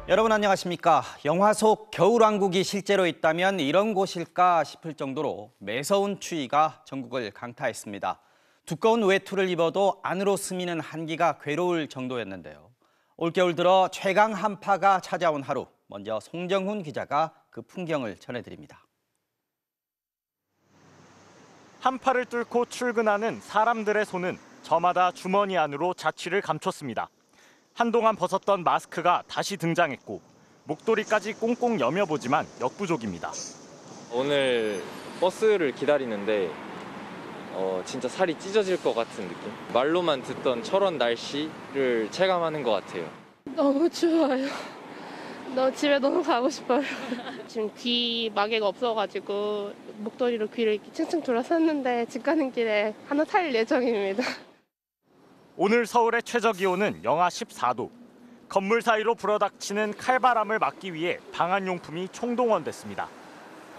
여러분 안녕하십니까? 영화 속 겨울왕국이 실제로 있다면 이런 곳일까 싶을 정도로 매서운 추위가 전국을 강타했습니다. 두꺼운 외투를 입어도 안으로 스미는 한기가 괴로울 정도였는데요. 올겨울 들어 최강 한파가 찾아온 하루, 먼저 송정훈 기자가 그 풍경을 전해드립니다. 한파를 뚫고 출근하는 사람들의 손은 저마다 주머니 안으로 자취를 감췄습니다. 한동안 벗었던 마스크가 다시 등장했고 목도리까지 꽁꽁 여며보지만 역부족입니다. 오늘 버스를 기다리는데 진짜 살이 찢어질 것 같은 느낌? 말로만 듣던 철원 날씨를 체감하는 것 같아요. 너무 추워요. 집에 너무 가고 싶어요. 지금 귀 마개가 없어가지고 목도리로 귀를 이렇게 층층 둘러쌌는데 집 가는 길에 하나 살 예정입니다. 오늘 서울의 최저기온은 영하 14도. 건물 사이로 불어닥치는 칼바람을 막기 위해 방한용품이 총동원됐습니다.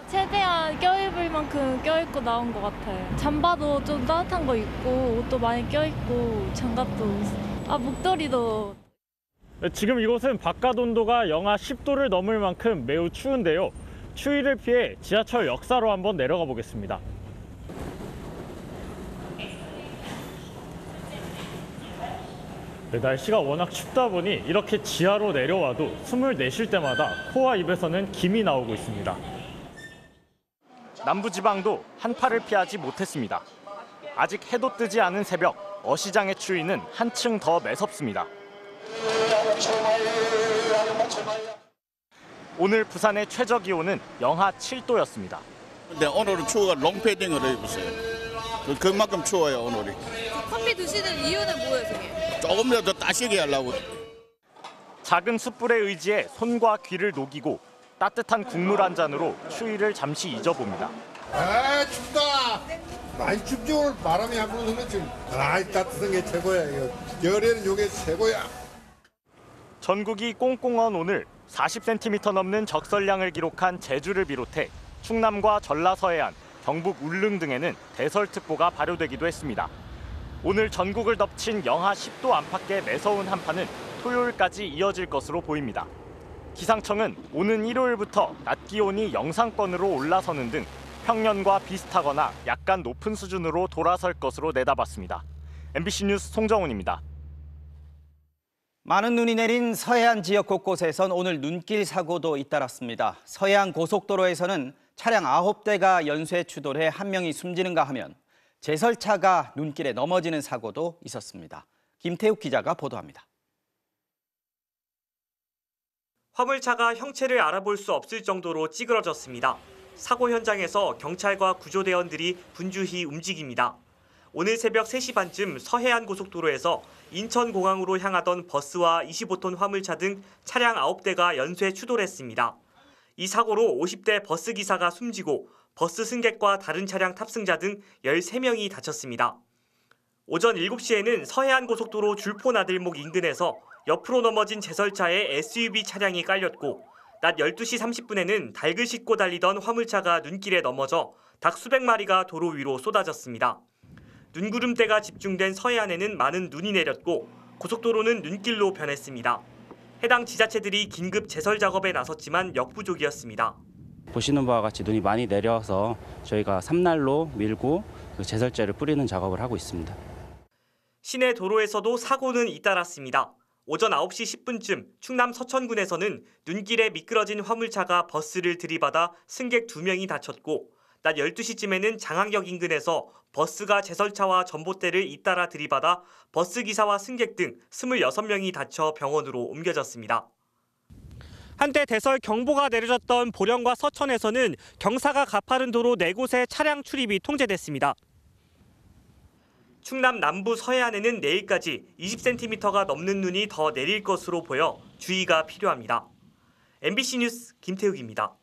최대한 껴입을 만큼 껴입고 나온 것 같아요. 잠바도 좀 따뜻한 거 입고 옷도 많이 껴입고 장갑도 목도리도. 지금 이곳은 바깥 온도가 영하 10도를 넘을 만큼 매우 추운데요. 추위를 피해 지하철 역사로 한번 내려가 보겠습니다. 날씨가 워낙 춥다 보니 이렇게 지하로 내려와도 숨을 내쉴 때마다 코와 입에서는 김이 나오고 있습니다. 남부지방도 한파를 피하지 못했습니다. 아직 해도 뜨지 않은 새벽, 어시장의 추위는 한층 더 매섭습니다. 오늘 부산의 최저기온은 영하 7도였습니다. 근데 오늘은 추워가 롱패딩을 입었어요. 그만큼 추워요 오늘이. 커피 드시는 이유는 뭐예요, 선생님? 조금이라도 따시게 하려고. 작은 숯불의 의지에 손과 귀를 녹이고 따뜻한 국물 한 잔으로 추위를 잠시 잊어봅니다. 춥다. 많이 춥지 오늘 바람이 안 불어서 지금. 따뜻한 게 최고야. 이거. 열에는 이게 최고야. 전국이 꽁꽁 언 오늘 40cm 넘는 적설량을 기록한 제주를 비롯해 충남과 전라 서해안, 경북 울릉 등에는 대설특보가 발효되기도 했습니다. 오늘 전국을 덮친 영하 10도 안팎의 매서운 한파는 토요일까지 이어질 것으로 보입니다. 기상청은 오는 일요일부터 낮 기온이 영상권으로 올라서는 등 평년과 비슷하거나 약간 높은 수준으로 돌아설 것으로 내다봤습니다. MBC 뉴스 송정훈입니다. 많은 눈이 내린 서해안 지역 곳곳에선 오늘 눈길 사고도 잇따랐습니다. 서해안 고속도로에서는 차량 9대가 연쇄 추돌해 한 명이 숨지는가 하면 제설차가 눈길에 넘어지는 사고도 있었습니다. 김태욱 기자가 보도합니다. 화물차가 형체를 알아볼 수 없을 정도로 찌그러졌습니다. 사고 현장에서 경찰과 구조대원들이 분주히 움직입니다. 오늘 새벽 3시 반쯤 서해안 고속도로에서 인천공항으로 향하던 버스와 25톤 화물차 등 차량 9대가 연쇄 추돌했습니다. 이 사고로 50대 버스 기사가 숨지고 버스 승객과 다른 차량 탑승자 등 13명이 다쳤습니다. 오전 7시에는 서해안 고속도로 줄포나들목 인근에서 옆으로 넘어진 제설차에 SUV 차량이 깔렸고 낮 12시 30분에는 닭을 싣고 달리던 화물차가 눈길에 넘어져 닭 수백 마리가 도로 위로 쏟아졌습니다. 눈구름대가 집중된 서해안에는 많은 눈이 내렸고 고속도로는 눈길로 변했습니다. 해당 지자체들이 긴급 제설 작업에 나섰지만 역부족이었습니다. 보시는 바와 같이 눈이 많이 내려서 저희가 삼날로 밀고 제설제를 뿌리는 작업을 하고 있습니다. 시내 도로에서도 사고는 잇따랐습니다. 오전 9시 10분쯤 충남 서천군에서는 눈길에 미끄러진 화물차가 버스를 들이받아 승객 2명이 다쳤고 낮 12시쯤에는 장항역 인근에서 버스가 제설차와 전봇대를 잇따라 들이받아 버스 기사와 승객 등 26명이 다쳐 병원으로 옮겨졌습니다. 한때 대설 경보가 내려졌던 보령과 서천에서는 경사가 가파른 도로 4곳에 차량 출입이 통제됐습니다. 충남 남부 서해안에는 내일까지 20cm가 넘는 눈이 더 내릴 것으로 보여 주의가 필요합니다. MBC 뉴스 김태욱입니다.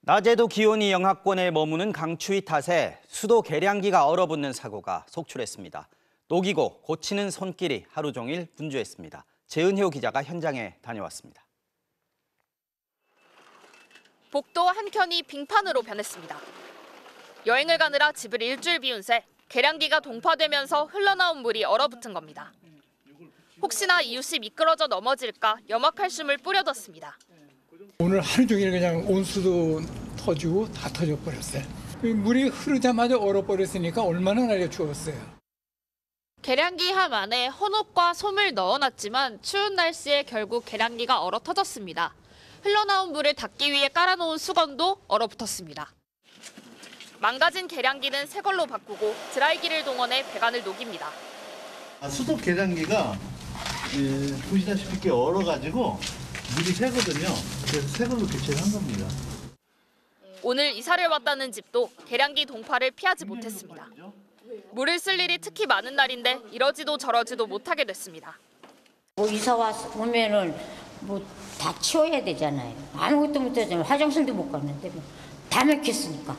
낮에도 기온이 영하권에 머무는 강추위 탓에 수도 계량기가 얼어붙는 사고가 속출했습니다. 녹이고 고치는 손길이 하루 종일 분주했습니다. 재은효 기자가 현장에 다녀왔습니다. 복도 한켠이 빙판으로 변했습니다. 여행을 가느라 집을 일주일 비운 새 계량기가 동파되면서 흘러나온 물이 얼어붙은 겁니다. 혹시나 이웃이 미끄러져 넘어질까 염화칼슘을 뿌려뒀습니다. 오늘 하루 종일 그냥 온수도 터지고 다 터져버렸어요. 물이 흐르자마자 얼어버렸으니까 얼마나 날려 추웠어요. 계량기 함 안에 헌옷과 솜을 넣어놨지만 추운 날씨에 결국 계량기가 얼어 터졌습니다. 흘러나온 물을 닦기 위해 깔아놓은 수건도 얼어붙었습니다. 망가진 계량기는 새 걸로 바꾸고 드라이기를 동원해 배관을 녹입니다. 수도 계량기가 보시다시피 꽤 얼어가지고 물이 새거든요. 그래서 새 걸로 교체를 한 겁니다. 오늘 이사를 왔다는 집도 계량기 동파를 피하지 못했습니다. 물을 쓸 일이 특히 많은 날인데 이러지도 저러지도 못하게 됐습니다. 이사 오면은 다 치워야 되잖아요. 아무것도 못하잖아요. 화장실도 못 갔는데 다 막혔으니까.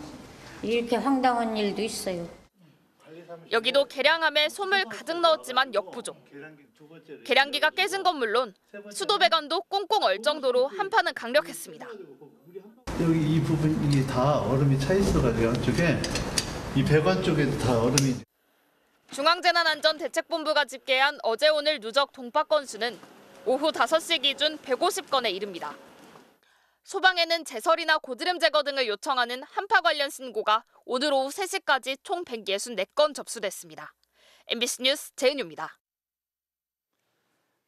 이렇게 황당한 일도 있어요. 여기도 계량함에 솜을 가득 넣었지만 역부족. 계량기가 깨진 건 물론 수도 배관도 꽁꽁 얼 정도로 한파는 강력했습니다. 여기 이 부분 이게 다 얼음이 차 있어가지고 안쪽에 이 배관 쪽에도 다 얼음이. 중앙재난안전대책본부가 집계한 어제 오늘 누적 동파 건수는 오후 5시 기준 150건에 이릅니다. 소방에는 제설이나 고드름 제거 등을 요청하는 한파 관련 신고가 오늘 오후 3시까지 총 164건 접수됐습니다. MBC 뉴스 재은유입니다.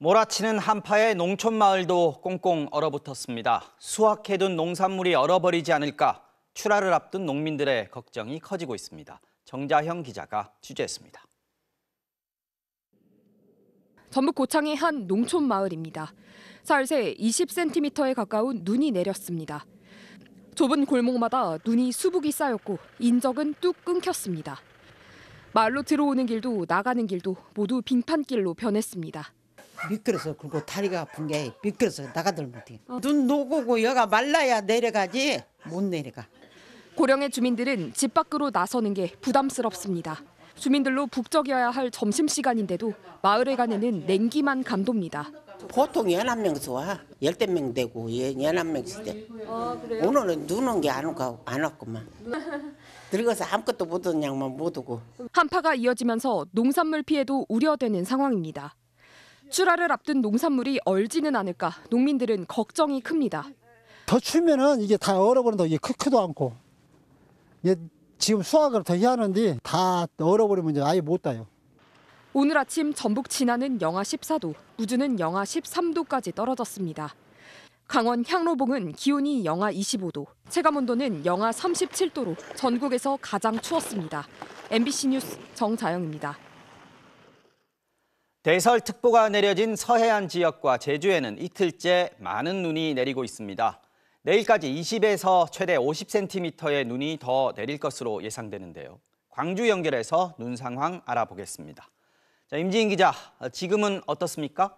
몰아치는 한파에 농촌 마을도 꽁꽁 얼어붙었습니다. 수확해둔 농산물이 얼어버리지 않을까 출하를 앞둔 농민들의 걱정이 커지고 있습니다. 정자형 기자가 취재했습니다. 전북 고창의 한 농촌 마을입니다. 사흘 새 20cm에 가까운 눈이 내렸습니다. 좁은 골목마다 눈이 수북이 쌓였고 인적은 뚝 끊겼습니다. 마을로 들어오는 길도 나가는 길도 모두 빙판길로 변했습니다. 미끄러서 그리고 다리가 아픈 게 미끄러서 나가들 못해. 눈 녹고 여가 말라야 내려가지 못 내려가. 고령의 주민들은 집 밖으로 나서는 게 부담스럽습니다. 주민들로 북적여야 할 점심시간인데도 마을에 가내는 냉기만 감돕니다. 보통 11명서 와. 10명 되고 11명씩 돼. 오늘은 눈 온 게 안 왔구만. 늙어서 아무것도 못 오는 양만 못 오고. 한파가 이어지면서 농산물 피해도 우려되는 상황입니다. 출하를 앞둔 농산물이 얼지는 않을까 농민들은 걱정이 큽니다. 더 추면은 이게 다 얼어버린다. 이게 크지도 않고. 지금 수확을 더 해야 하는데 다 얼어버리면 이제 아예 못 따요. 오늘 아침 전북 진안은 영하 14도, 무주는 영하 13도까지 떨어졌습니다. 강원 향로봉은 기온이 영하 25도, 체감온도는 영하 37도로 전국에서 가장 추웠습니다. MBC 뉴스 정자영입니다. 대설특보가 내려진 서해안 지역과 제주에는 이틀째 많은 눈이 내리고 있습니다. 내일까지 20에서 최대 50cm의 눈이 더 내릴 것으로 예상되는데요. 광주 연결해서 눈 상황 알아보겠습니다. 자, 임지인 기자, 지금은 어떻습니까?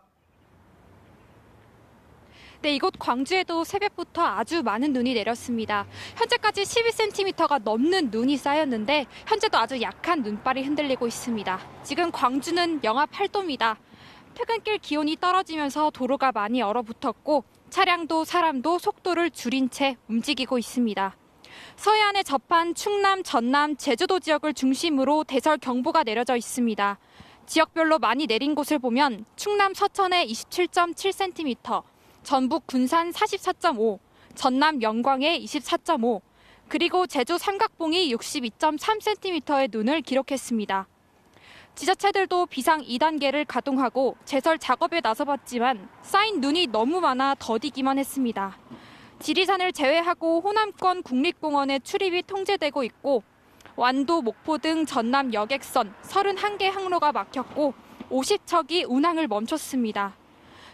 네, 이곳 광주에도 새벽부터 아주 많은 눈이 내렸습니다. 현재까지 12cm가 넘는 눈이 쌓였는데 현재도 아주 약한 눈발이 흔들리고 있습니다. 지금 광주는 영하 8도입니다. 퇴근길 기온이 떨어지면서 도로가 많이 얼어붙었고 차량도 사람도 속도를 줄인 채 움직이고 있습니다. 서해안에 접한 충남, 전남, 제주도 지역을 중심으로 대설 경보가 내려져 있습니다. 지역별로 많이 내린 곳을 보면 충남 서천에 27.7cm, 전북 군산 44.5, 전남 영광에 24.5, 그리고 제주 삼각봉이 62.3cm의 눈을 기록했습니다. 지자체들도 비상 2단계를 가동하고 제설 작업에 나서봤지만 쌓인 눈이 너무 많아 더디기만 했습니다. 지리산을 제외하고 호남권 국립공원에 출입이 통제되고 있고 완도, 목포 등 전남 여객선 31개 항로가 막혔고 50척이 운항을 멈췄습니다.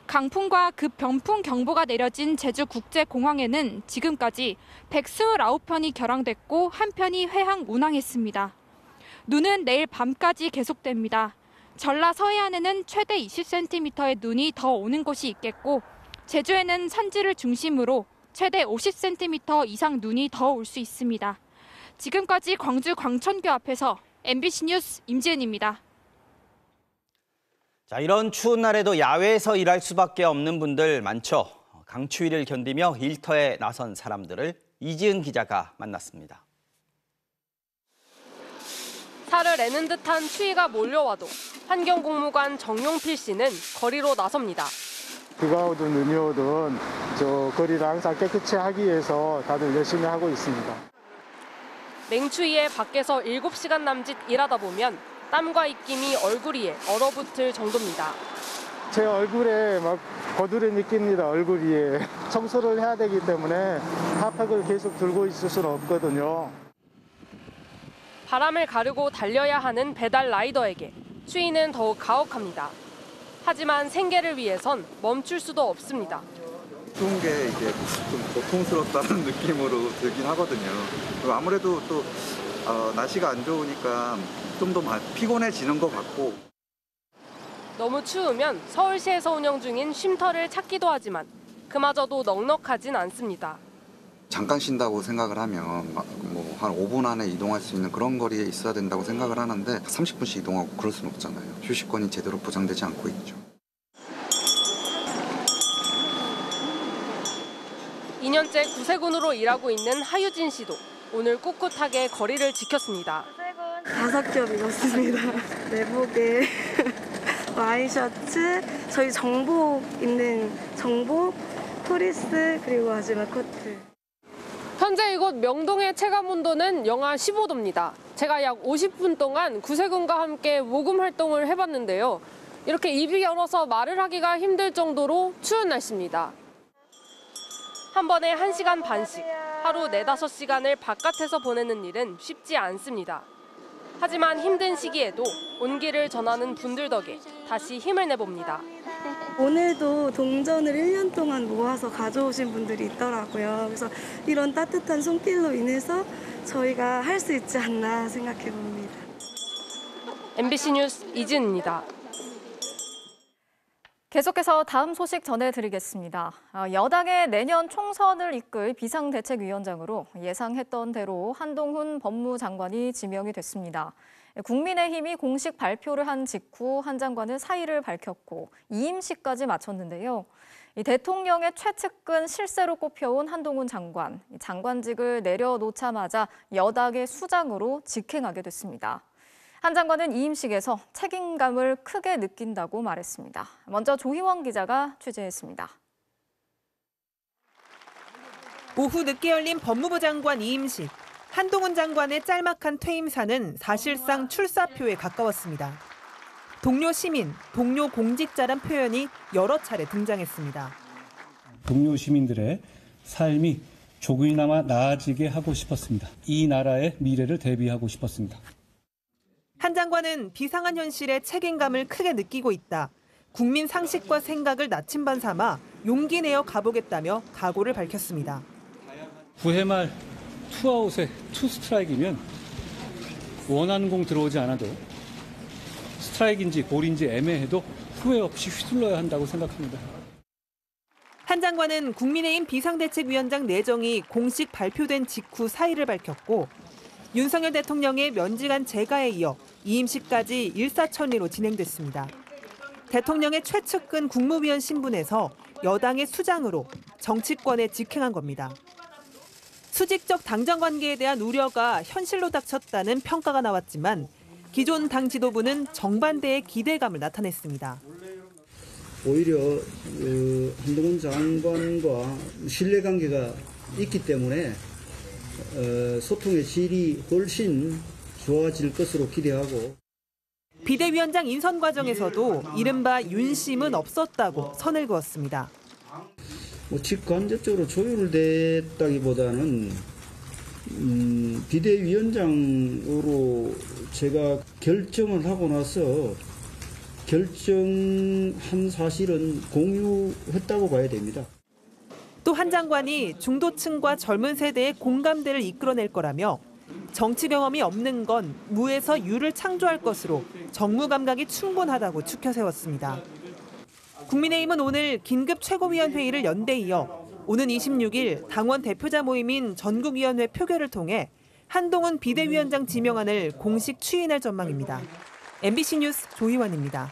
강풍과 급병풍 경보가 내려진 제주국제공항에는 지금까지 129편이 결항됐고 한 편이 회항 운항했습니다. 눈은 내일 밤까지 계속됩니다. 전라 서해안에는 최대 20cm의 눈이 더 오는 곳이 있겠고 제주에는 산지를 중심으로 최대 50cm 이상 눈이 더 올 수 있습니다. 지금까지 광주 광천교 앞에서 MBC 뉴스 임지은입니다. 자, 이런 추운 날에도 야외에서 일할 수밖에 없는 분들 많죠. 강추위를 견디며 일터에 나선 사람들을 이지은 기자가 만났습니다. 살을 애는 듯한 추위가 몰려와도 환경공무관 정용필 씨는 거리로 나섭니다. 비가 오든 눈이 오든 저 거리를 항상 깨끗이 하기 위해서 다들 열심히 하고 있습니다. 맹추위에 밖에서 7시간 남짓 일하다 보면 땀과 입김이 얼굴 위에 얼어붙을 정도입니다. 제 얼굴에 막 거두를 느낍니다. 얼굴 위에. 청소를 해야 되기 때문에 핫팩을 계속 들고 있을 수는 없거든요. 바람을 가르고 달려야 하는 배달 라이더에게 추위는 더욱 가혹합니다. 하지만 생계를 위해선 멈출 수도 없습니다. 추운 게 이게 좀 고통스럽다는 느낌으로 들긴 하거든요. 그리고 아무래도 또 날씨가 안 좋으니까 좀 더 피곤해지는 것 같고. 너무 추우면 서울시에서 운영 중인 쉼터를 찾기도 하지만 그마저도 넉넉하진 않습니다. 잠깐 쉰다고 생각을 하면 뭐 한 5분 안에 이동할 수 있는 그런 거리에 있어야 된다고 생각을 하는데 30분씩 이동하고 그럴 수는 없잖아요. 휴식권이 제대로 보장되지 않고 있죠. 2년째 구세군으로 일하고 있는 하유진 씨도 오늘 꿋꿋하게 거리를 지켰습니다. 5겹 입었습니다. 내복에 와이셔츠, 저희 정복 입는 정복, 프리스, 그리고 마지막 코트. 현재 이곳 명동의 체감 온도는 영하 15도입니다. 제가 약 50분 동안 구세군과 함께 모금 활동을 해봤는데요. 이렇게 입이 얼어서 말을 하기가 힘들 정도로 추운 날씨입니다. 한 번에 1시간 반씩, 하루 4-5시간을 바깥에서 보내는 일은 쉽지 않습니다. 하지만 힘든 시기에도 온기를 전하는 분들 덕에 다시 힘을 내봅니다. 오늘도 동전을 1년 동안 모아서 가져오신 분들이 있더라고요. 그래서 이런 따뜻한 손길로 인해서 저희가 할 수 있지 않나 생각해 봅니다. MBC 뉴스 이진입니다. 계속해서 다음 소식 전해드리겠습니다. 여당의 내년 총선을 이끌 비상대책위원장으로 예상했던 대로 한동훈 법무장관이 지명이 됐습니다. 국민의힘이 공식 발표를 한 직후 한 장관은 사의를 밝혔고 이임식까지 마쳤는데요. 대통령의 최측근 실세로 꼽혀온 한동훈 장관, 장관직을 내려놓자마자 여당의 수장으로 직행하게 됐습니다. 한 장관은 이임식에서 책임감을 크게 느낀다고 말했습니다. 먼저 조희원 기자가 취재했습니다. 오후 늦게 열린 법무부 장관 이임식. 한동훈 장관의 짤막한 퇴임사는 사실상 출사표에 가까웠습니다. 동료 시민, 동료 공직자란 표현이 여러 차례 등장했습니다. 동료 시민들의 삶이 조금이나마 나아지게 하고 싶었습니다. 이 나라의 미래를 대비하고 싶었습니다. 한 장관은 비상한 현실에 책임감을 크게 느끼고 있다. 국민 상식과 생각을 나침반 삼아 용기 내어 가보겠다며 각오를 밝혔습니다. 9회 말 투아웃에 투스트라이크면 원하는 공 들어오지 않아도 스트라이크인지 볼인지 애매해도 후회 없이 휘둘러야 한다고 생각합니다. 한 장관은 국민의힘 비상대책위원장 내정이 공식 발표된 직후 사의를 밝혔고 윤석열 대통령의 면직안 재가에 이어 이임식까지 일사천리로 진행됐습니다. 대통령의 최측근 국무위원 신분에서 여당의 수장으로 정치권에 직행한 겁니다. 수직적 당정 관계에 대한 우려가 현실로 닥쳤다는 평가가 나왔지만 기존 당 지도부는 정반대의 기대감을 나타냈습니다. 오히려 한동훈 장관과 신뢰관계가 있기 때문에 소통의 질이 훨씬 좋아질 것으로 기대하고. 비대위원장 인선 과정에서도 이른바 윤심은 없었다고 선을 그었습니다. 직간접적으로 조율됐다기보다는 비대위원장으로 제가 결정을 하고 나서 결정한 사실은 공유했다고 봐야 됩니다. 또 한 장관이 중도층과 젊은 세대의 공감대를 이끌어낼 거라며 정치 경험이 없는 건 무에서 유를 창조할 것으로 정무 감각이 충분하다고 추켜 세웠습니다. 국민의힘은 오늘 긴급 최고위원 회의를 연대 이어 오는 26일 당원 대표자 모임인 전국위원회 표결을 통해 한동훈 비대위원장 지명안을 공식 추인할 전망입니다. MBC 뉴스 조희원입니다.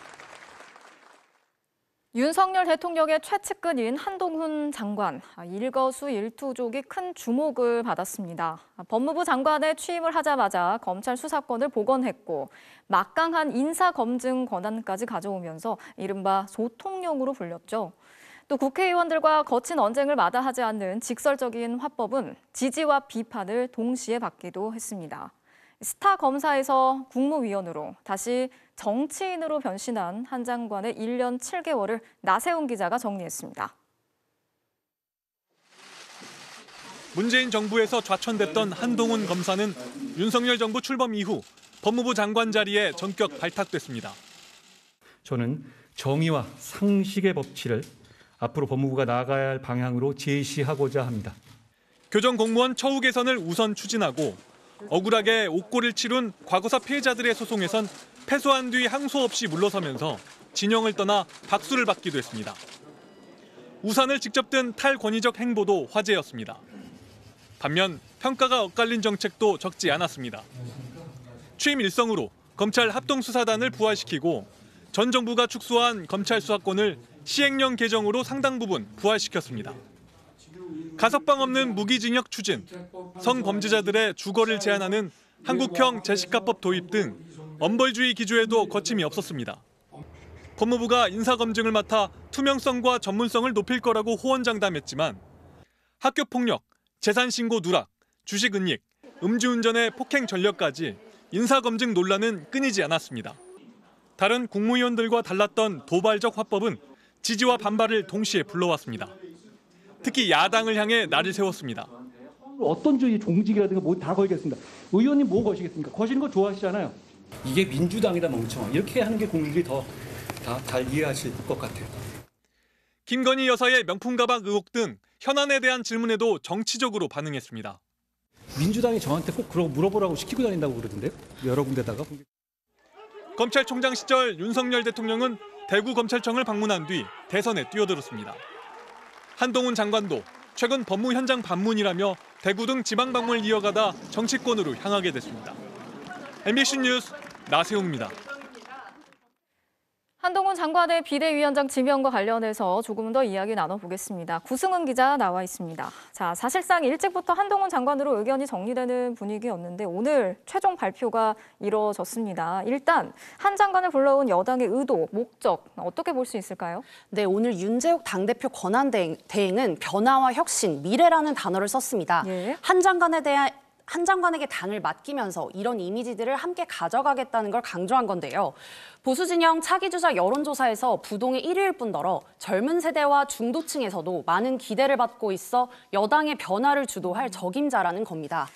윤석열 대통령의 최측근인 한동훈 장관, 일거수일투족이 큰 주목을 받았습니다. 법무부 장관에 취임을 하자마자 검찰 수사권을 복원했고 막강한 인사검증 권한까지 가져오면서 이른바 소통령으로 불렸죠. 또 국회의원들과 거친 언쟁을 마다하지 않는 직설적인 화법은 지지와 비판을 동시에 받기도 했습니다. 스타 검사에서 국무위원으로 다시 정치인으로 변신한 한 장관의 1년 7개월을 나세훈 기자가 정리했습니다. 문재인 정부에서 좌천됐던 한동훈 검사는 윤석열 정부 출범 이후 법무부 장관 자리에 전격 발탁됐습니다. 저는 정의와 상식의 법치를 앞으로 법무부가 나아가야 할 방향으로 제시하고자 합니다. 교정 공무원 처우 개선을 우선 추진하고 억울하게 옥고를 치룬 과거사 피해자들의 소송에선 패소한 뒤 항소 없이 물러서면서 진영을 떠나 박수를 받기도 했습니다. 우산을 직접 든 탈권위적 행보도 화제였습니다. 반면 평가가 엇갈린 정책도 적지 않았습니다. 취임 일성으로 검찰 합동수사단을 부활시키고 전 정부가 축소한 검찰 수사권을 시행령 개정으로 상당 부분 부활시켰습니다. 가석방 없는 무기징역 추진, 성범죄자들의 주거를 제한하는 한국형 재식화법 도입 등 엄벌주의 기조에도 거침이 없었습니다. 법무부가 인사검증을 맡아 투명성과 전문성을 높일 거라고 호언장담했지만 학교폭력, 재산신고 누락, 주식은닉, 음주운전의 폭행 전력까지 인사검증 논란은 끊이지 않았습니다. 다른 국무위원들과 달랐던 도발적 화법은 지지와 반발을 동시에 불러왔습니다. 특히 야당을 향해 날을 세웠습니다. 어떤 주의 종직이라든가 뭐 다 걸겠습니다. 의원님 뭐 거시겠습니까? 거시는 거 좋아하시잖아요. 이게 민주당이다 멍청아. 이렇게 하는 게 국민들이 더 잘 이해하실 것 같아요. 김건희 여사의 명품 가방 의혹 등 현안에 대한 질문에도 정치적으로 반응했습니다. 민주당이 저한테 꼭 그러고 물어보라고 시키고 다닌다고 그러던데요. 여러 군데다가. 검찰총장 시절 윤석열 대통령은 대구검찰청을 방문한 뒤 대선에 뛰어들었습니다. 한동훈 장관도 최근 법무 현장 방문이라며 대구 등 지방 방문을 이어가다 정치권으로 향하게 됐습니다. MBC 뉴스 나세웅입니다. 한동훈 장관의 비대위원장 지명과 관련해서 조금 더 이야기 나눠보겠습니다. 구승은 기자 나와 있습니다. 자, 사실상 일찍부터 한동훈 장관으로 의견이 정리되는 분위기였는데 오늘 최종 발표가 이뤄졌습니다. 일단 한 장관을 불러온 여당의 의도, 목적 어떻게 볼 수 있을까요? 네, 오늘 윤재욱 당대표 권한대행은 변화와 혁신, 미래라는 단어를 썼습니다. 예. 한 장관에게 당을 맡기면서 이런 이미지들을 함께 가져가겠다는 걸 강조한 건데요. 보수 진영 차기 주자 여론조사에서 부동의 1위일 뿐더러 젊은 세대와 중도층에서도 많은 기대를 받고 있어 여당의 변화를 주도할 적임자라는 겁니다.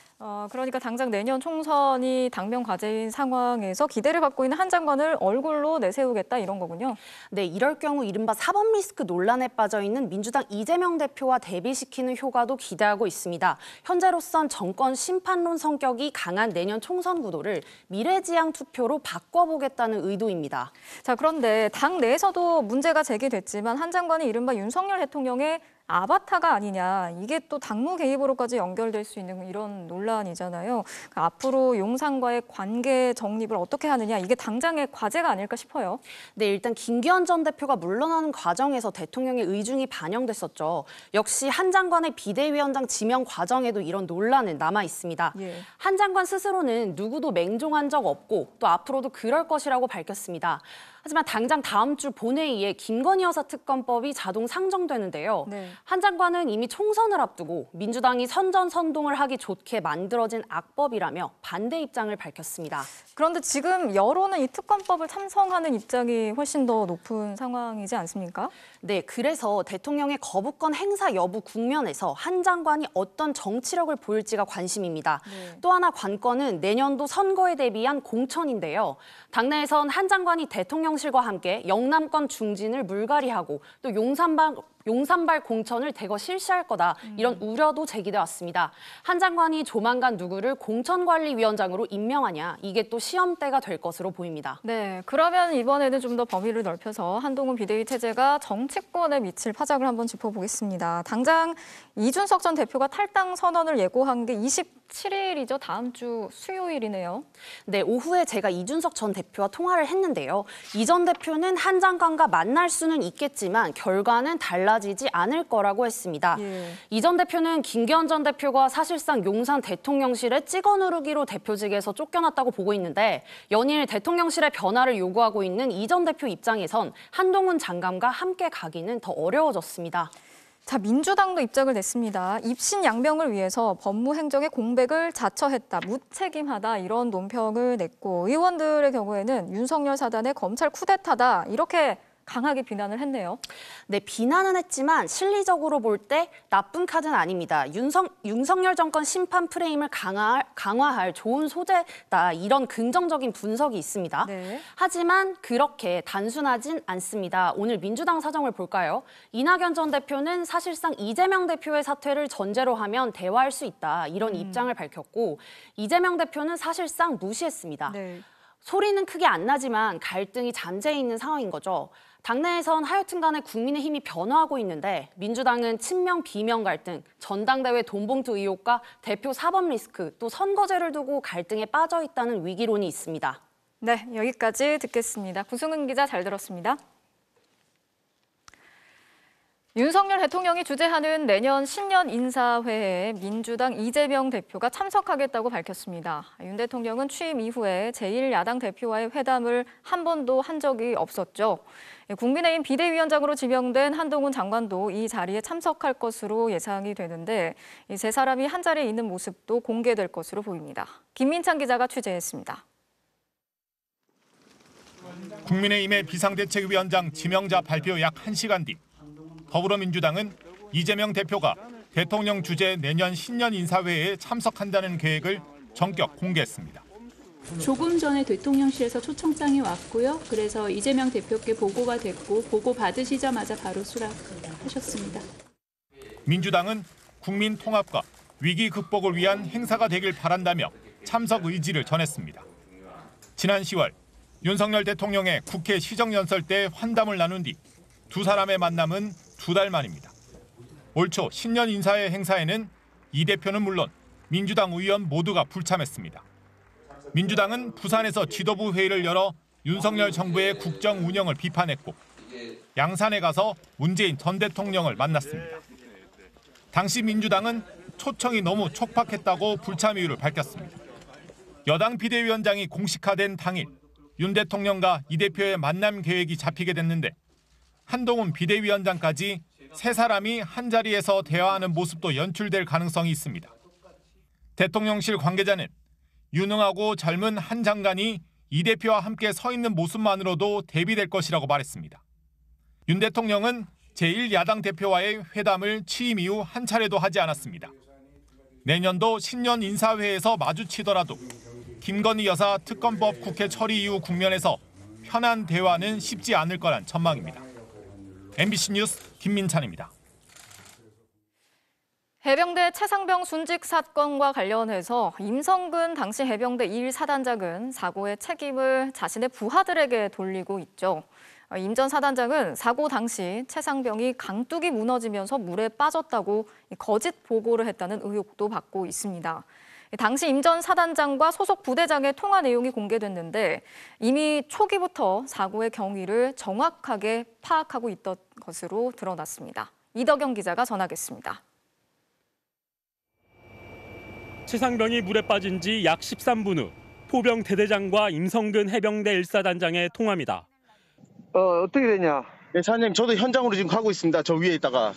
그러니까 당장 내년 총선이 당면 과제인 상황에서 기대를 받고 있는 한 장관을 얼굴로 내세우겠다 이런 거군요. 네, 이럴 경우 이른바 사법 리스크 논란에 빠져 있는 민주당 이재명 대표와 대비시키는 효과도 기대하고 있습니다. 현재로선 정권 심판론 성격이 강한 내년 총선 구도를 미래지향 투표로 바꿔보겠다는 의도입니다. 자, 그런데 당 내에서도 문제가 제기됐지만 한 장관이 이른바 윤석열 대통령의 아바타가 아니냐, 이게 또 당무 개입으로까지 연결될 수 있는 이런 논란이잖아요. 그러니까 앞으로 용산과의 관계 정립을 어떻게 하느냐, 이게 당장의 과제가 아닐까 싶어요. 네, 일단 김기현 전 대표가 물러나는 과정에서 대통령의 의중이 반영됐었죠. 역시 한 장관의 비대위원장 지명 과정에도 이런 논란은 남아 있습니다. 예. 한 장관 스스로는 누구도 맹종한 적 없고 또 앞으로도 그럴 것이라고 밝혔습니다. 하지만 당장 다음 주 본회의에 김건희 여사 특검법이 자동 상정되는데요. 네. 한 장관은 이미 총선을 앞두고 민주당이 선전선동을 하기 좋게 만들어진 악법이라며 반대 입장을 밝혔습니다. 그런데 지금 여론은 이 특검법을 찬성하는 입장이 훨씬 더 높은 상황이지 않습니까? 네, 그래서 대통령의 거부권 행사 여부 국면에서 한 장관이 어떤 정치력을 보일지가 관심입니다. 네. 또 하나 관건은 내년도 선거에 대비한 공천인데요. 당내에선 한 장관이 대통령실과 함께 영남권 중진을 물갈이하고 또 용산 용산발 공천을 대거 실시할 거다. 이런 우려도 제기돼 왔습니다. 한 장관이 조만간 누구를 공천관리위원장으로 임명하냐. 이게 또 시험대가 될 것으로 보입니다. 네, 그러면 이번에는 좀 더 범위를 넓혀서 한동훈 비대위 체제가 정치권에 미칠 파장을 한번 짚어보겠습니다. 당장 이준석 전 대표가 탈당 선언을 예고한 게 27일이죠. 다음 주 수요일이네요. 네, 오후에 제가 이준석 전 대표와 통화를 했는데요. 이 전 대표는 한 장관과 만날 수는 있겠지만 결과는 달라지지 않을 거라고 했습니다. 이 전 대표는 김기현 전 대표가 사실상 용산 대통령실에 찍어 누르기로 대표직에서 쫓겨났다고 보고 있는데 연일 대통령실의 변화를 요구하고 있는 이 전 대표 입장에선 한동훈 장관과 함께 가기는 더 어려워졌습니다. 자, 민주당도 입장을 냈습니다. 입신 양명을 위해서 법무행정의 공백을 자처했다, 무책임하다 이런 논평을 냈고 의원들의 경우에는 윤석열 사단의 검찰 쿠데타다 이렇게 강하게 비난을 했네요. 네, 비난은 했지만 실리적으로 볼 때 나쁜 카드는 아닙니다. 윤석열 정권 심판 프레임을 강화할 좋은 소재다. 이런 긍정적인 분석이 있습니다. 네. 하지만 그렇게 단순하진 않습니다. 오늘 민주당 사정을 볼까요? 이낙연 전 대표는 사실상 이재명 대표의 사퇴를 전제로 하면 대화할 수 있다. 이런 입장을 밝혔고 이재명 대표는 사실상 무시했습니다. 네. 소리는 크게 안 나지만 갈등이 잠재해 있는 상황인 거죠. 당내에선 하여튼 간에 국민의힘이 변화하고 있는데 민주당은 친명 비명 갈등, 전당대회 돈봉투 의혹과 대표 사법 리스크, 또 선거제를 두고 갈등에 빠져 있다는 위기론이 있습니다. 네, 여기까지 듣겠습니다. 구승은 기자 잘 들었습니다. 윤석열 대통령이 주재하는 내년 신년 인사회에 민주당 이재명 대표가 참석하겠다고 밝혔습니다. 윤 대통령은 취임 이후에 제1야당 대표와의 회담을 한 번도 한 적이 없었죠. 국민의힘 비대위원장으로 지명된 한동훈 장관도 이 자리에 참석할 것으로 예상이 되는데 이 세 사람이 한 자리에 있는 모습도 공개될 것으로 보입니다. 김민찬 기자가 취재했습니다. 국민의힘의 비상대책위원장 지명자 발표 약 1시간 뒤 더불어민주당은 이재명 대표가 대통령 주재 내년 신년 인사회에 참석한다는 계획을 전격 공개했습니다. 조금 전에 대통령실에서 초청장이 왔고요. 그래서 이재명 대표께 보고가 됐고 보고 받으시자마자 바로 수락하셨습니다. 민주당은 국민 통합과 위기 극복을 위한 행사가 되길 바란다며 참석 의지를 전했습니다. 지난 10월 윤석열 대통령의 국회 시정연설 때 환담을 나눈 뒤 두 사람의 만남은 2달 만입니다. 올 초 신년 인사회 행사에는 이 대표는 물론 민주당 의원 모두가 불참했습니다. 민주당은 부산에서 지도부 회의를 열어 윤석열 정부의 국정 운영을 비판했고 양산에 가서 문재인 전 대통령을 만났습니다. 당시 민주당은 초청이 너무 촉박했다고 불참 이유를 밝혔습니다. 여당 비대위원장이 공식화된 당일 윤 대통령과 이 대표의 만남 계획이 잡히게 됐는데 한동훈 비대위원장까지 세 사람이 한 자리에서 대화하는 모습도 연출될 가능성이 있습니다. 대통령실 관계자는 유능하고 젊은 한 장관이 이 대표와 함께 서 있는 모습만으로도 대비될 것이라고 말했습니다. 윤 대통령은 제1야당 대표와의 회담을 취임 이후 한 차례도 하지 않았습니다. 내년도 신년 인사회에서 마주치더라도 김건희 여사 특검법 국회 처리 이후 국면에서 편한 대화는 쉽지 않을 거란 전망입니다. MBC 뉴스 김민찬입니다. 해병대 최상병 순직 사건과 관련해서 임성근 당시 해병대 1사단장은 사고의 책임을 자신의 부하들에게 돌리고 있죠. 임 전 사단장은 사고 당시 최상병이 강둑이 무너지면서 물에 빠졌다고 거짓 보고를 했다는 의혹도 받고 있습니다. 당시 임 전 사단장과 소속 부대장의 통화 내용이 공개됐는데 이미 초기부터 사고의 경위를 정확하게 파악하고 있던 것으로 드러났습니다. 이덕영 기자가 전하겠습니다. 최상병이 물에 빠진 지 약 13분 후 포병 대대장과 임성근 해병대 1사단장의 통화입니다. 어떻게 되냐? 네, 사장님 저도 현장으로 지금 가고 있습니다. 저 위에 있다가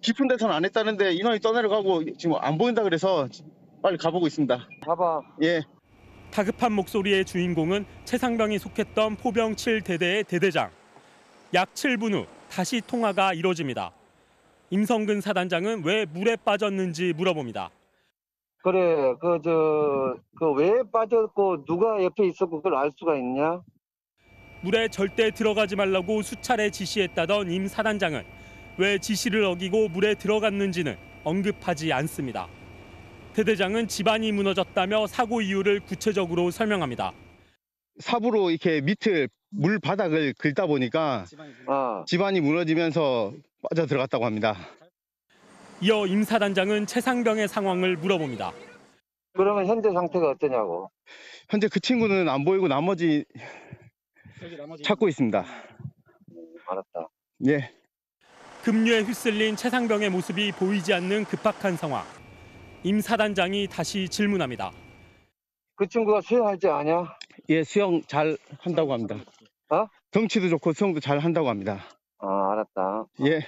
깊은 데서는 안 했다는데 인원이 떠내려가고 지금 안 보인다 그래서 빨리 가보고 있습니다. 가봐. 예. 다급한 목소리의 주인공은 최상병이 속했던 포병 7대대의 대대장. 약 7분 후 다시 통화가 이뤄집니다. 임성근 사단장은 왜 물에 빠졌는지 물어봅니다. 그래, 왜 빠졌고 누가 옆에 있었고 그걸 알 수가 있냐? 물에 절대 들어가지 말라고 수차례 지시했다던 임 사단장은 왜 지시를 어기고 물에 들어갔는지는 언급하지 않습니다. 대대장은 집안이 무너졌다며 사고 이유를 구체적으로 설명합니다. 삽으로 이렇게 밑을 물 바닥을 긁다 보니까 집안이 무너지면서 빠져 들어갔다고 합니다. 이어 임 사단장은 최상병의 상황을 물어봅니다. 그러면 현재 상태가 어떠냐고? 현재 그 친구는 안 보이고 나머지 찾고 있습니다. 알았다. 예. 급류에 휩쓸린 최상병의 모습이 보이지 않는 급박한 상황. 임 사단장이 다시 질문합니다. 그 친구가 수영할 줄 아냐? 예, 수영 잘 한다고 합니다. 덩치도 좋고 수영도 잘 한다고 합니다. 알았다. 예.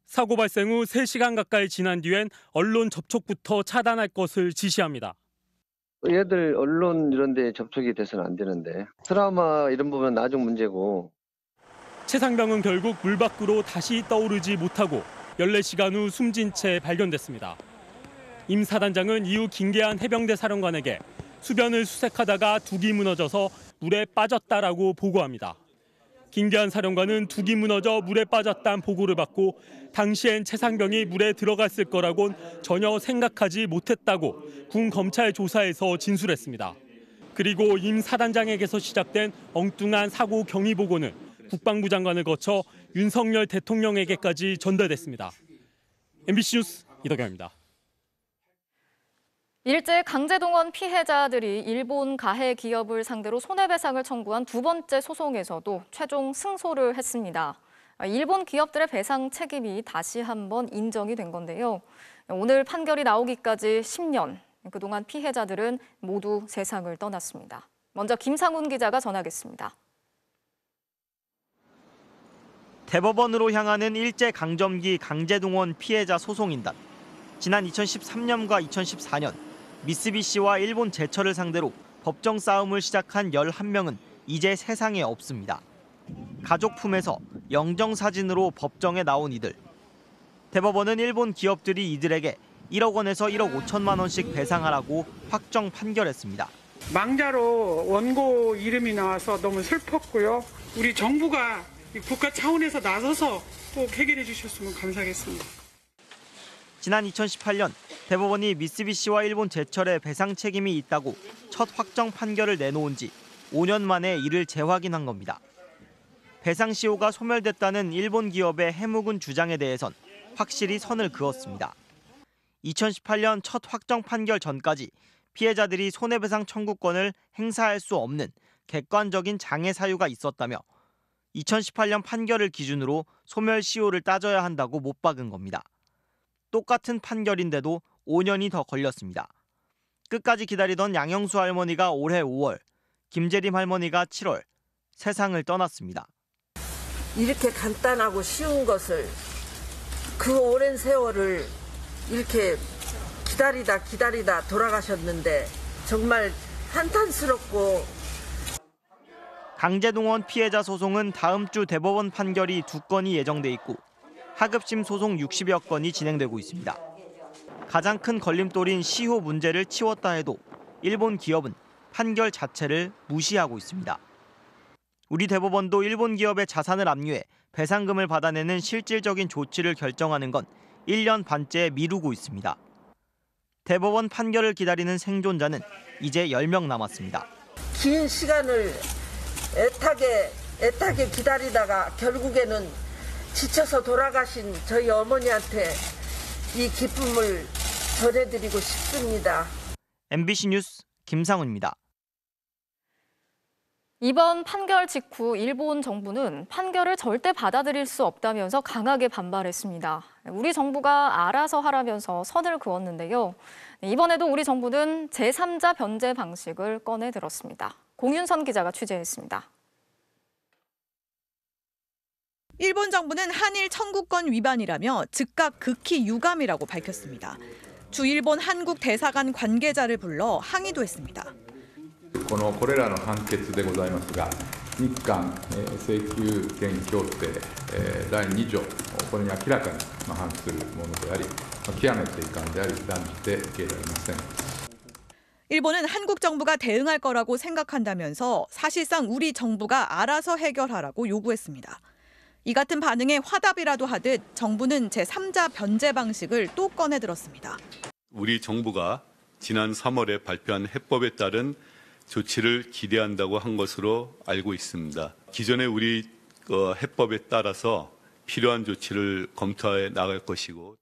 사고 발생 후 3시간 가까이 지난 뒤엔 언론 접촉부터 차단할 것을 지시합니다. 얘들 언론 이런 데 접촉이 돼서는 안 되는데. 트라우마 이런 부분은 나중 문제고. 최상병은 결국 물 밖으로 다시 떠오르지 못하고 14시간 후 숨진 채 발견됐습니다. 임 사단장은 이후 김계한 해병대 사령관에게 수변을 수색하다가 둑이 무너져서 물에 빠졌다라고 보고합니다. 김계한 사령관은 둑이 무너져 물에 빠졌다는 보고를 받고 당시엔 최상병이 물에 들어갔을 거라곤 전혀 생각하지 못했다고 군 검찰 조사에서 진술했습니다. 그리고 임 사단장에게서 시작된 엉뚱한 사고 경위 보고는 국방부 장관을 거쳐 윤석열 대통령에게까지 전달됐습니다. MBC 뉴스 이덕영입니다. 일제 강제동원 피해자들이 일본 가해 기업을 상대로 손해배상을 청구한 두 번째 소송에서도 최종 승소를 했습니다. 일본 기업들의 배상 책임이 다시 한번 인정이 된 건데요. 오늘 판결이 나오기까지 10년, 그동안 피해자들은 모두 세상을 떠났습니다. 먼저 김상훈 기자가 전하겠습니다. 대법원으로 향하는 일제강점기 강제동원 피해자 소송인단. 지난 2013년과 2014년 미쓰비시와 일본 제철을 상대로 법정 싸움을 시작한 11명은 이제 세상에 없습니다. 가족 품에서 영정사진으로 법정에 나온 이들. 대법원은 일본 기업들이 이들에게 1억 원에서 1억 5천만 원씩 배상하라고 확정 판결했습니다. 망자로 원고 이름이 나와서 너무 슬펐고요. 우리 정부가 국가 차원에서 나서서 꼭 해결해 주셨으면 감사하겠습니다. 지난 2018년 대법원이 미쓰비시와 일본 제철에 배상 책임이 있다고 첫 확정 판결을 내놓은 지 5년 만에 이를 재확인한 겁니다. 배상 시효가 소멸됐다는 일본 기업의 해묵은 주장에 대해선 확실히 선을 그었습니다. 2018년 첫 확정 판결 전까지 피해자들이 손해배상 청구권을 행사할 수 없는 객관적인 장애 사유가 있었다며 2018년 판결을 기준으로 소멸 시효를 따져야 한다고 못 박은 겁니다. 똑같은 판결인데도 5년이 더 걸렸습니다. 끝까지 기다리던 양형수 할머니가 올해 5월, 김재림 할머니가 7월 세상을 떠났습니다. 이렇게 간단하고 쉬운 것을 그 오랜 세월을 이렇게 기다리다 돌아가셨는데 정말 한탄스럽고. 강제동원 피해자 소송은 다음 주 대법원 판결이 2건이 예정돼 있고 하급심 소송 60여 건이 진행되고 있습니다. 가장 큰 걸림돌인 시효 문제를 치웠다 해도 일본 기업은 판결 자체를 무시하고 있습니다. 우리 대법원도 일본 기업의 자산을 압류해 배상금을 받아내는 실질적인 조치를 결정하는 건 1년 반째 미루고 있습니다. 대법원 판결을 기다리는 생존자는 이제 10명 남았습니다. 긴 시간을 애타게 기다리다가 결국에는 지쳐서 돌아가신 저희 어머니한테 이 기쁨을 전해드리고 싶습니다. MBC 뉴스 김상훈입니다. 이번 판결 직후 일본 정부는 판결을 절대 받아들일 수 없다면서 강하게 반발했습니다. 우리 정부가 알아서 하라면서 선을 그었는데요. 이번에도 우리 정부는 제3자 변제 방식을 꺼내 들었습니다. 공윤선 기자가 취재했습니다. 일본 정부는 한일 청구권 위반이라며 즉각 극히 유감이라고 밝혔습니다. 주 일본 한국 대사관 관계자를 불러 항의도 했습니다. これらの判決でございますが、日韓請求権協定第2条、これに明らかに反するものであり、極めて遺憾であり断じて受け入れられません。 일본은 한국 정부가 대응할 거라고 생각한다면서 사실상 우리 정부가 알아서 해결하라고 요구했습니다. 이 같은 반응에 화답이라도 하듯 정부는 제3자 변제 방식을 또 꺼내들었습니다. 우리 정부가 지난 3월에 발표한 해법에 따른 조치를 기대한다고 한 것으로 알고 있습니다. 기존의 우리 해법에 따라서 필요한 조치를 검토해 나갈 것이고.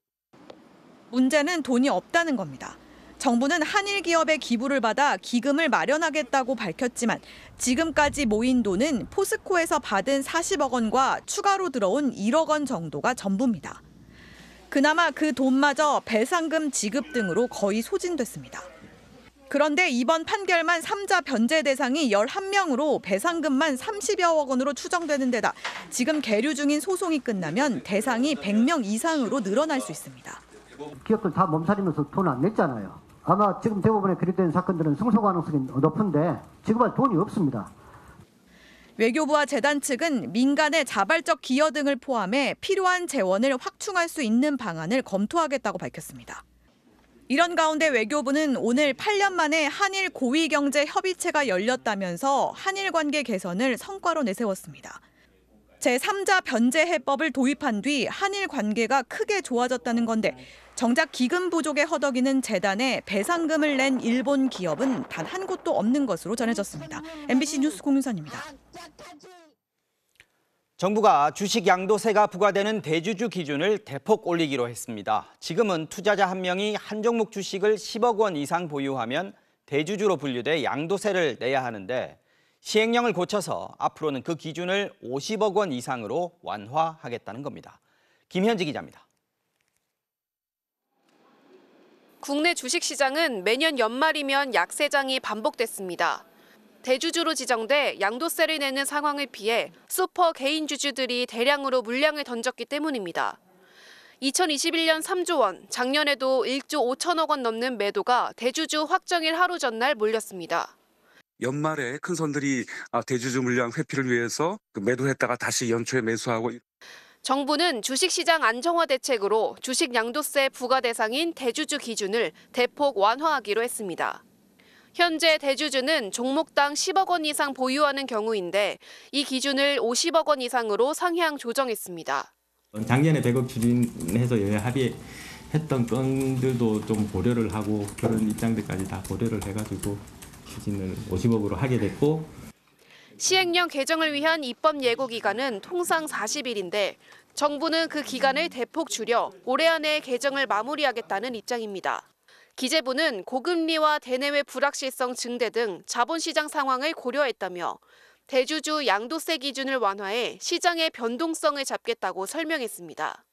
문제는 돈이 없다는 겁니다. 정부는 한일 기업의 기부를 받아 기금을 마련하겠다고 밝혔지만 지금까지 모인 돈은 포스코에서 받은 40억 원과 추가로 들어온 1억 원 정도가 전부입니다. 그나마 그 돈마저 배상금 지급 등으로 거의 소진됐습니다. 그런데 이번 판결만 3자 변제 대상이 11명으로 배상금만 30여억 원으로 추정되는 데다 지금 계류 중인 소송이 끝나면 대상이 100명 이상으로 늘어날 수 있습니다. 기업들 다 몸살이면서 돈 안 냈잖아요. 아마 지금 대법원에 기록된 사건들은 승소 가능성이 높은데 지금은 돈이 없습니다. 외교부와 재단 측은 민간의 자발적 기여 등을 포함해 필요한 재원을 확충할 수 있는 방안을 검토하겠다고 밝혔습니다. 이런 가운데 외교부는 오늘 8년 만에 한일 고위경제협의체가 열렸다면서 한일 관계 개선을 성과로 내세웠습니다. 제3자 변제 해법을 도입한 뒤 한일 관계가 크게 좋아졌다는 건데 정작 기금 부족에 허덕이는 재단에 배상금을 낸 일본 기업은 단 한 곳도 없는 것으로 전해졌습니다. MBC 뉴스 공윤선입니다. 정부가 주식 양도세가 부과되는 대주주 기준을 대폭 올리기로 했습니다. 지금은 투자자 한 명이 한 종목 주식을 10억 원 이상 보유하면 대주주로 분류돼 양도세를 내야 하는데 시행령을 고쳐서 앞으로는 그 기준을 50억 원 이상으로 완화하겠다는 겁니다. 김현지 기자입니다. 국내 주식시장은 매년 연말이면 약세장이 반복됐습니다. 대주주로 지정돼 양도세를 내는 상황을 피해 슈퍼 개인 주주들이 대량으로 물량을 던졌기 때문입니다. 2021년 3조 원, 작년에도 1조 5천억 원 넘는 매도가 대주주 확정일 하루 전날 몰렸습니다. 연말에 큰 손들이 대주주 물량 회피를 위해서 매도했다가 다시 연초에 매수하고. 정부는 주식시장 안정화 대책으로 주식 양도세 부과 대상인 대주주 기준을 대폭 완화하기로 했습니다. 현재 대주주는 종목당 10억 원 이상 보유하는 경우인데 이 기준을 50억 원 이상으로 상향 조정했습니다. 작년에 100억 추진해서 여야 합의했던 건들도 좀 고려를 하고 그런 입장들까지 다 고려를 해가지고 추진을 50억으로 하게 됐고 시행령 개정을 위한 입법 예고 기간은 통상 40일인데 정부는 그 기간을 대폭 줄여 올해 안에 개정을 마무리하겠다는 입장입니다. 기재부는 고금리와 대내외 불확실성 증대 등 자본시장 상황을 고려했다며 대주주 양도세 기준을 완화해 시장의 변동성을 잡겠다고 설명했습니다.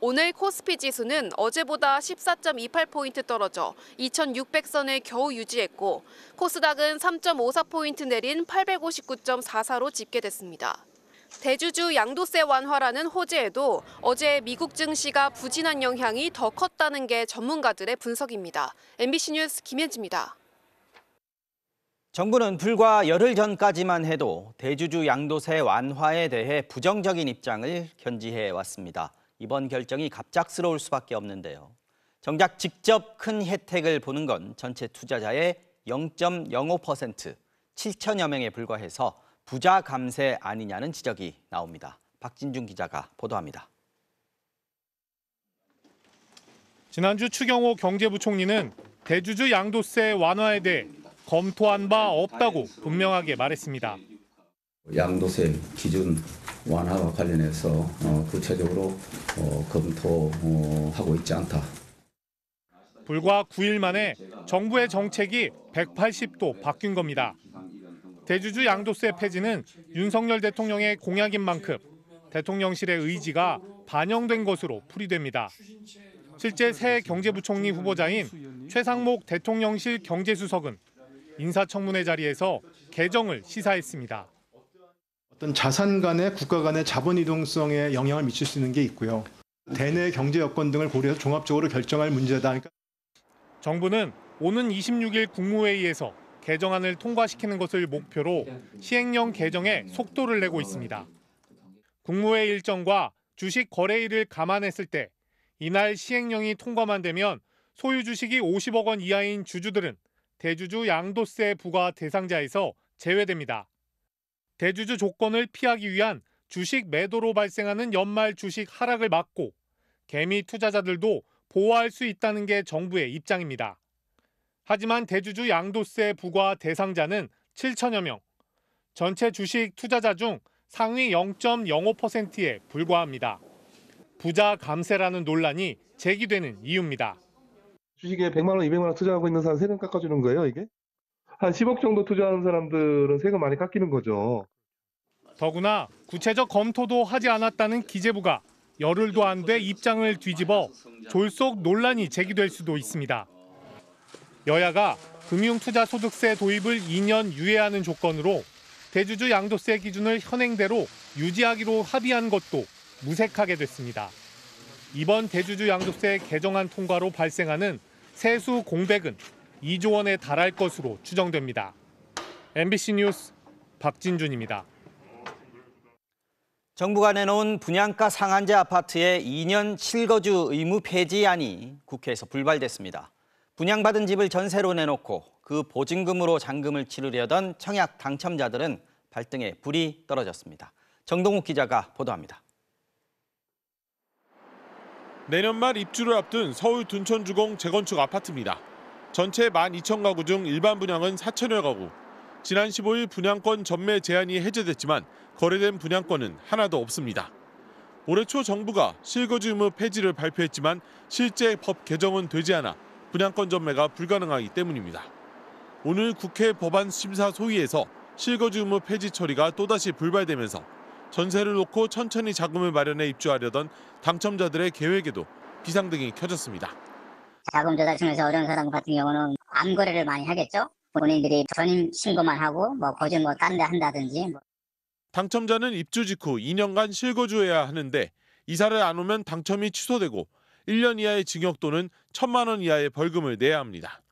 오늘 코스피 지수는 어제보다 14.28포인트 떨어져 2,600선을 겨우 유지했고 코스닥은 3.54포인트 내린 859.44로 집계됐습니다. 대주주 양도세 완화라는 호재에도 어제 미국 증시가 부진한 영향이 더 컸다는 게 전문가들의 분석입니다. MBC 뉴스 김현지입니다. 정부는 불과 열흘 전까지만 해도 대주주 양도세 완화에 대해 부정적인 입장을 견지해 왔습니다. 이번 결정이 갑작스러울 수밖에 없는데요. 정작 직접 큰 혜택을 보는 건 전체 투자자의 0.05%, 7천여 명에 불과해서 부자 감세 아니냐는 지적이 나옵니다. 박진중 기자가 보도합니다. 지난주 추경호 경제부총리는 대주주 양도세 완화에 대해 검토한 바 없다고 분명하게 말했습니다. 양도세 기준 완화와 관련해서 구체적으로 검토하고 있지 않다. 불과 9일 만에 정부의 정책이 180도 바뀐 겁니다. 대주주 양도세 폐지는 윤석열 대통령의 공약인 만큼 대통령실의 의지가 반영된 것으로 풀이됩니다. 실제 새 경제부총리 후보자인 최상목 대통령실 경제수석은 인사청문회 자리에서 개정을 시사했습니다. 어떤 자산 간의 국가 간의 자본 이동성에 영향을 미칠 수 있는 게 있고요. 대내 경제 여건 등을 고려해서 종합적으로 결정할 문제다. 정부는 오는 26일 국무회의에서 개정안을 통과시키는 것을 목표로 시행령 개정에 속도를 내고 있습니다. 국무회의 일정과 주식 거래일을 감안했을 때 이날 시행령이 통과만 되면 소유 주식이 50억 원 이하인 주주들은 대주주 양도세 부과 대상자에서 제외됩니다. 대주주 조건을 피하기 위한 주식 매도로 발생하는 연말 주식 하락을 막고 개미 투자자들도 보호할 수 있다는 게 정부의 입장입니다. 하지만 대주주 양도세 부과 대상자는 7천여 명, 전체 주식 투자자 중 상위 0.05%에 불과합니다. 부자 감세라는 논란이 제기되는 이유입니다. 주식에 100만 원, 200만 원 투자하고 있는 사람 세금 깎아주는 거예요, 이게? 한 10억 정도 투자하는 사람들은 세금 많이 깎이는 거죠. 더구나 구체적 검토도 하지 않았다는 기재부가 열흘도 안 돼 입장을 뒤집어 졸속 논란이 제기될 수도 있습니다. 여야가 금융투자소득세 도입을 2년 유예하는 조건으로 대주주 양도세 기준을 현행대로 유지하기로 합의한 것도 무색하게 됐습니다. 이번 대주주 양도세 개정안 통과로 발생하는 세수 공백은 2조 원에 달할 것으로 추정됩니다. MBC 뉴스 박진준입니다. 정부가 내놓은 분양가 상한제 아파트의 2년 실거주 의무 폐지안이 국회에서 불발됐습니다. 분양받은 집을 전세로 내놓고 그 보증금으로 잔금을 치르려던 청약 당첨자들은 발등에 불이 떨어졌습니다. 정동욱 기자가 보도합니다. 내년 말 입주를 앞둔 서울 둔천주공 재건축 아파트입니다. 전체 12,000가구 중 일반 분양은 4천여 가구. 지난 15일 분양권 전매 제한이 해제됐지만 거래된 분양권은 하나도 없습니다. 올해 초 정부가 실거주 의무 폐지를 발표했지만 실제 법 개정은 되지 않아 분양권 전매가 불가능하기 때문입니다. 오늘 국회 법안 심사 소위에서 실거주 의무 폐지 처리가 또다시 불발되면서 전세를 놓고 천천히 자금을 마련해 입주하려던 당첨자들의 계획에도 비상등이 켜졌습니다. 자금 조달 중에서 어려운 사람 같은 경우는 암 거래를 많이 하겠죠. 본인들이 전임 신고만 하고 거주 딴 데 한다든지. 당첨자는 입주 직후 2년간 실거주해야 하는데 이사를 안 오면 당첨이 취소되고 1년 이하의 징역 또는 1,000만 원 이하의 벌금을 내야 합니다.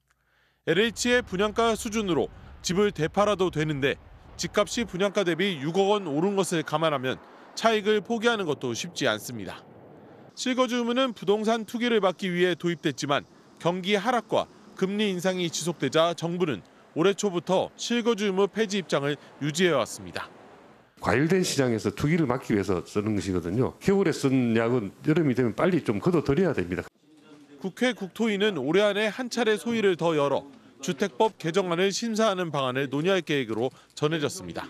LH의 분양가 수준으로 집을 되팔아도 되는데 집값이 분양가 대비 6억 원 오른 것을 감안하면 차익을 포기하는 것도 쉽지 않습니다. 실거주 의무는 부동산 투기를 막기 위해 도입됐지만 경기 하락과 금리 인상이 지속되자 정부는 올해 초부터 실거주 의무 폐지 입장을 유지해왔습니다. 과열된 시장에서 투기를 막기 위해서 쓰는 것이거든요. 겨울에 쓴 약은 여름이 되면 빨리 좀 걷어들여야 됩니다. 국회 국토위는 올해 안에 한 차례 소위를 더 열어 주택법 개정안을 심사하는 방안을 논의할 계획으로 전해졌습니다.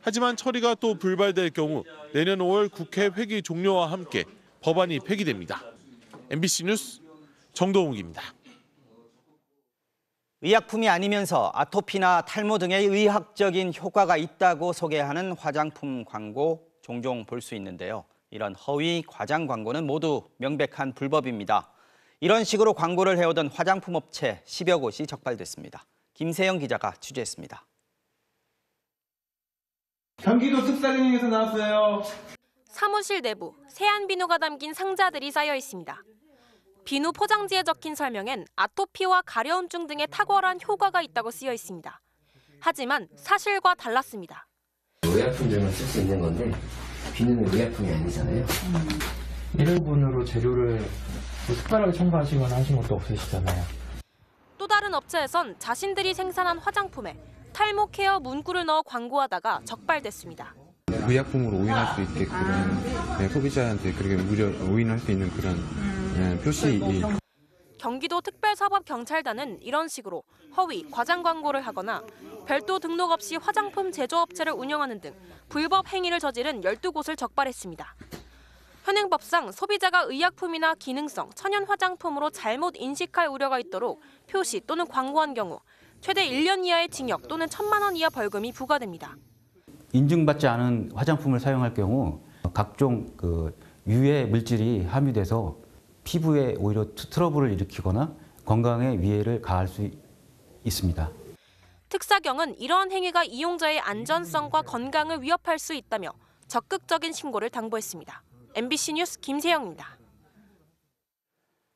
하지만 처리가 또 불발될 경우 내년 5월 국회 회기 종료와 함께 법안이 폐기됩니다. MBC 뉴스 정동욱입니다. 의약품이 아니면서 아토피나 탈모 등의 의학적인 효과가 있다고 소개하는 화장품 광고 종종 볼 수 있는데요. 이런 허위 과장 광고는 모두 명백한 불법입니다. 이런 식으로 광고를 해오던 화장품 업체 10여 곳이 적발됐습니다. 김세영 기자가 취재했습니다. 경기도 습사경에서 나왔어요. 사무실 내부 세안 비누가 담긴 상자들이 쌓여 있습니다. 비누 포장지에 적힌 설명엔 아토피와 가려움증 등의 탁월한 효과가 있다고 쓰여 있습니다. 하지만 사실과 달랐습니다. 의약품들만 쓸 수 있는 건데 비누는 의약품이 아니잖아요. 1인분으로 재료를 특별하게 첨가하시거나 하신 것도 없으시잖아요. 또 다른 업체에선 자신들이 생산한 화장품에 탈모 케어 문구를 넣어 광고하다가 적발됐습니다. 의약품으로 오인할 수 있게끔 소비자한테 그렇게 오인할 수 있는 그런 표시. 경기도 특별사법경찰단은 이런 식으로 허위, 과장 광고를 하거나 별도 등록 없이 화장품 제조업체를 운영하는 등 불법 행위를 저지른 12곳을 적발했습니다. 현행법상 소비자가 의약품이나 기능성, 천연 화장품으로 잘못 인식할 우려가 있도록 표시 또는 광고한 경우 최대 1년 이하의 징역 또는 1,000만 원 이하 벌금이 부과됩니다. 인증받지 않은 화장품을 사용할 경우 각종 유해 물질이 함유돼서 피부에 오히려 트러블을 일으키거나 건강에 위해를 가할 수 있습니다. 특사경은 이러한 행위가 이용자의 안전성과 건강을 위협할 수 있다며 적극적인 신고를 당부했습니다. MBC 뉴스 김세영입니다.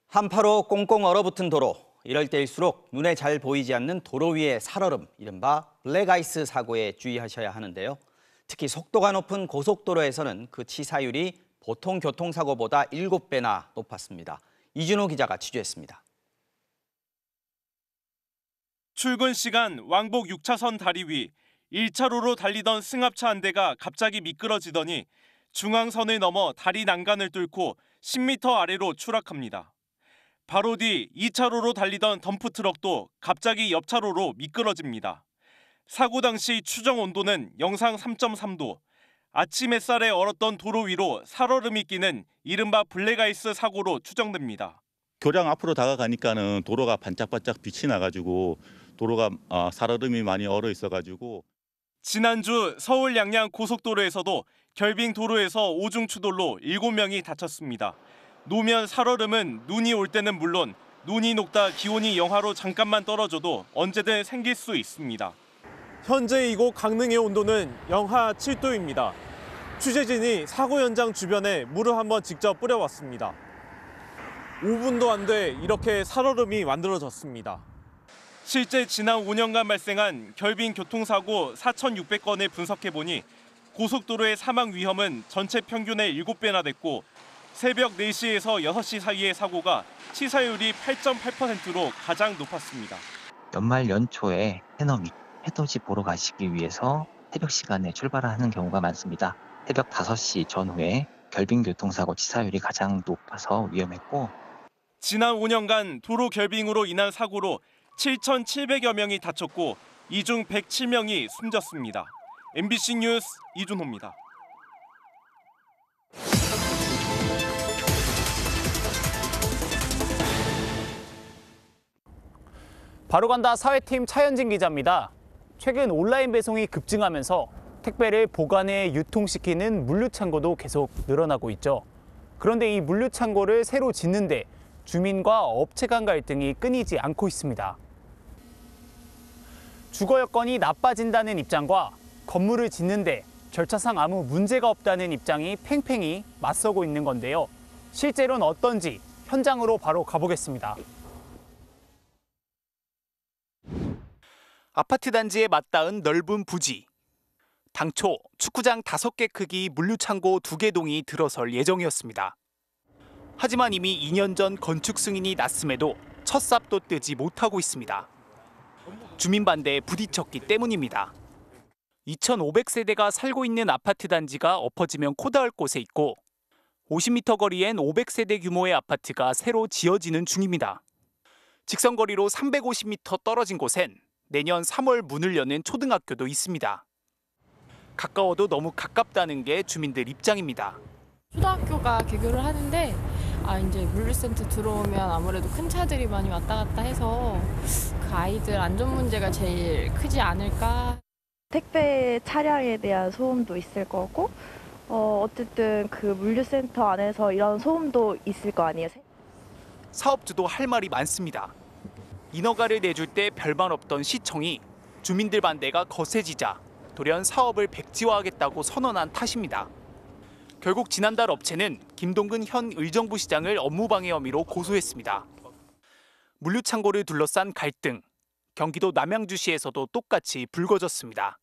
한파로 꽁꽁 얼어붙은 도로. 이럴 때일수록 눈에 잘 보이지 않는 도로 위의 살얼음, 이른바 블랙아이스 사고에 주의하셔야 하는데요. 특히 속도가 높은 고속도로에서는 그 치사율이 보통 교통사고보다 7배나 높았습니다. 이준호 기자가 취재했습니다. 출근 시간 왕복 6차선 다리 위 1차로로 달리던 승합차 한 대가 갑자기 미끄러지더니 중앙선을 넘어 다리 난간을 뚫고 10m 아래로 추락합니다. 바로 뒤 2차로로 달리던 덤프트럭도 갑자기 옆차로로 미끄러집니다. 사고 당시 추정 온도는 영상 3.3도, 아침 햇살에 얼었던 도로 위로 살얼음이 끼는 이른바 블랙아이스 사고로 추정됩니다. 교량 앞으로 다가가니까는 도로가 반짝반짝 빛이 나가지고 도로가 살얼음이 많이 얼어 있어가지고. 지난주 서울 양양 고속도로에서도 결빙 도로에서 오중 추돌로 7명이 다쳤습니다. 노면 살얼음은 눈이 올 때는 물론 눈이 녹다 기온이 영하로 잠깐만 떨어져도 언제든 생길 수 있습니다. 현재 이곳 강릉의 온도는 영하 7도입니다. 취재진이 사고 현장 주변에 물을 한번 직접 뿌려봤습니다. 5분도 안 돼 이렇게 살얼음이 만들어졌습니다. 실제 지난 5년간 발생한 결빙 교통사고 4,600건을 분석해보니 고속도로의 사망 위험은 전체 평균의 7배나 됐고 새벽 4시에서 6시 사이의 사고가 치사율이 8.8%로 가장 높았습니다. 연말 연초에 해돋이 보러 가시기 위해서 새벽 시간에 출발하는 경우가 많습니다. 새벽 5시 전후에 결빙 교통사고 치사율이 가장 높아서 위험했고 지난 5년간 도로 결빙으로 인한 사고로 7,700여 명이 다쳤고 이 중 107명이 숨졌습니다. MBC 뉴스 이준호입니다. 바로간다 사회팀 차현진 기자입니다. 최근 온라인 배송이 급증하면서 택배를 보관해 유통시키는 물류창고도 계속 늘어나고 있죠. 그런데 이 물류창고를 새로 짓는데 주민과 업체 간 갈등이 끊이지 않고 있습니다. 주거 여건이 나빠진다는 입장과 건물을 짓는데 절차상 아무 문제가 없다는 입장이 팽팽히 맞서고 있는 건데요. 실제로는 어떤지 현장으로 바로 가보겠습니다. 아파트 단지에 맞닿은 넓은 부지. 당초 축구장 5개 크기 물류창고 2개 동이 들어설 예정이었습니다. 하지만 이미 2년 전 건축 승인이 났음에도 첫 삽도 뜨지 못하고 있습니다. 주민 반대에 부딪혔기 때문입니다. 2,500세대가 살고 있는 아파트 단지가 엎어지면 코다할 곳에 있고 50m 거리엔 500세대 규모의 아파트가 새로 지어지는 중입니다. 직선거리로 350m 떨어진 곳엔 내년 3월 문을 여는 초등학교도 있습니다. 가까워도 너무 가깝다는 게 주민들 입장입니다. 초등학교가 개교를 하는데 이제 물류센터 들어오면 아무래도 큰 차들이 많이 왔다 갔다 해서 그 아이들 안전 문제가 제일 크지 않을까. 택배 차량에 대한 소음도 있을 거고 어쨌든 그 물류센터 안에서 이런 소음도 있을 거 아니에요. 사업주도 할 말이 많습니다. 인허가를 내줄 때 별말 없던 시청이 주민들 반대가 거세지자 돌연 사업을 백지화하겠다고 선언한 탓입니다. 결국 지난달 업체는 김동근 현 의정부 시장을 업무방해 혐의로 고소했습니다. 물류창고를 둘러싼 갈등, 경기도 남양주시에서도 똑같이 불거졌습니다.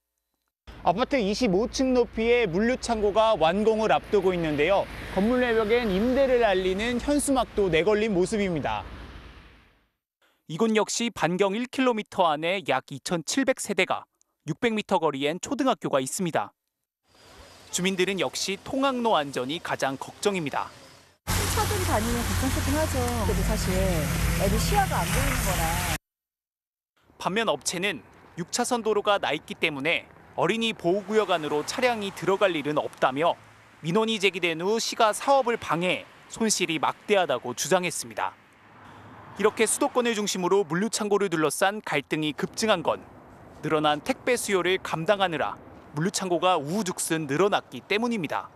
아파트 25층 높이의 물류창고가 완공을 앞두고 있는데요. 건물 내벽엔 임대를 알리는 현수막도 내걸린 모습입니다. 이곳 역시 반경 1km 안에 약 2,700세대가 600m 거리엔 초등학교가 있습니다. 주민들은 역시 통학로 안전이 가장 걱정입니다. 차들 다니면 걱정스럽긴 하죠. 근데 사실 애들 시야가 안 보이는 거라. 반면 업체는 6차선 도로가 나 있기 때문에 어린이 보호구역 안으로 차량이 들어갈 일은 없다며 민원이 제기된 후 시가 사업을 방해, 손실이 막대하다고 주장했습니다. 이렇게 수도권을 중심으로 물류창고를 둘러싼 갈등이 급증한 건 늘어난 택배 수요를 감당하느라 물류창고가 우후죽순 늘어났기 때문입니다.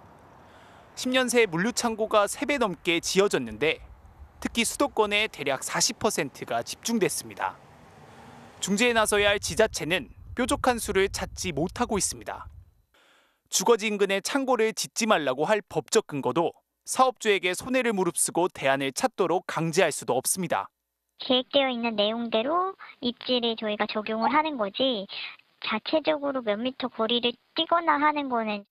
10년 새 물류창고가 3배 넘게 지어졌는데 특히 수도권에 대략 40%가 집중됐습니다. 중재에 나서야 할 지자체는 뾰족한 수를 찾지 못하고 있습니다. 주거지 인근에 창고를 짓지 말라고 할 법적 근거도 사업주에게 손해를 무릅쓰고 대안을 찾도록 강제할 수도 없습니다. 계획되어 있는 내용대로 입지를 저희가 적용을 하는 거지 자체적으로 몇 미터 거리를 뛰거나 하는 거는.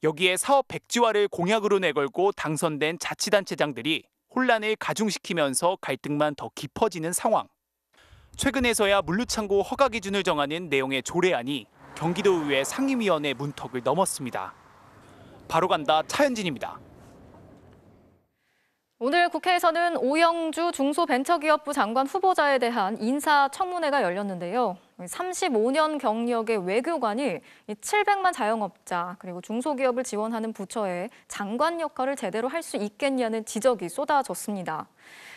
여기에 사업 백지화를 공약으로 내걸고 당선된 자치단체장들이 혼란을 가중시키면서 갈등만 더 깊어지는 상황. 최근에서야 물류창고 허가 기준을 정하는 내용의 조례안이 경기도의회 상임위원회 문턱을 넘었습니다. 바로 간다 차현진입니다. 오늘 국회에서는 오영주 중소벤처기업부 장관 후보자에 대한 인사청문회가 열렸는데요. 35년 경력의 외교관이 700만 자영업자 그리고 중소기업을 지원하는 부처에 장관 역할을 제대로 할 수 있겠냐는 지적이 쏟아졌습니다.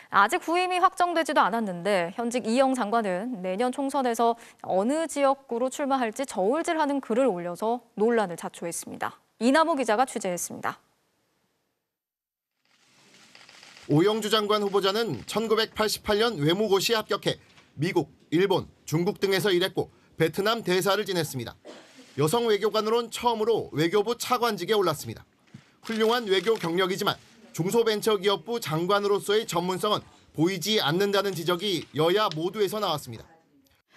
아직 후임이 확정되지도 않았는데 현직 이영 장관은 내년 총선에서 어느 지역구로 출마할지 저울질하는 글을 올려서 논란을 자초했습니다. 이남호 기자가 취재했습니다. 오영주 장관 후보자는 1988년 외무고시에 합격해 미국, 일본, 중국 등에서 일했고 베트남 대사를 지냈습니다. 여성 외교관으론 처음으로 외교부 차관직에 올랐습니다. 훌륭한 외교 경력이지만 중소벤처기업부 장관으로서의 전문성은 보이지 않는다는 지적이 여야 모두에서 나왔습니다.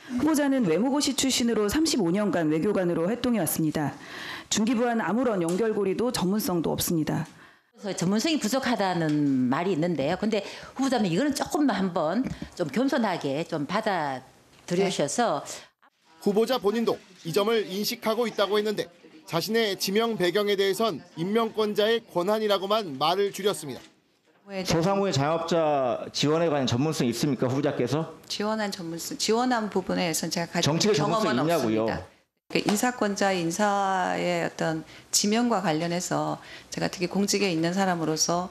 후보자는 외무고시 출신으로 35년간 외교관으로 활동해왔습니다. 중기부와는 아무런 연결고리도 전문성도 없습니다. 전문성이 부족하다는 말이 있는데요. 근데 후보자님 이거는 조금만 한번 좀 겸손하게 좀 받아들여주셔서 후보자 본인도 이 점을 인식하고 있다고 했는데 자신의 지명 배경에 대해선 임명권자의 권한이라고만 말을 줄였습니다. 소상공인 자영업자 지원에 관한 전문성이 있습니까, 후보자께서? 지원한 부분에서 제가 가진 정책의 경험은 전문성이 있냐고요? 없습니다. 인사권자의 인사의 어떤 지명과 관련해서 제가 특히 공직에 있는 사람으로서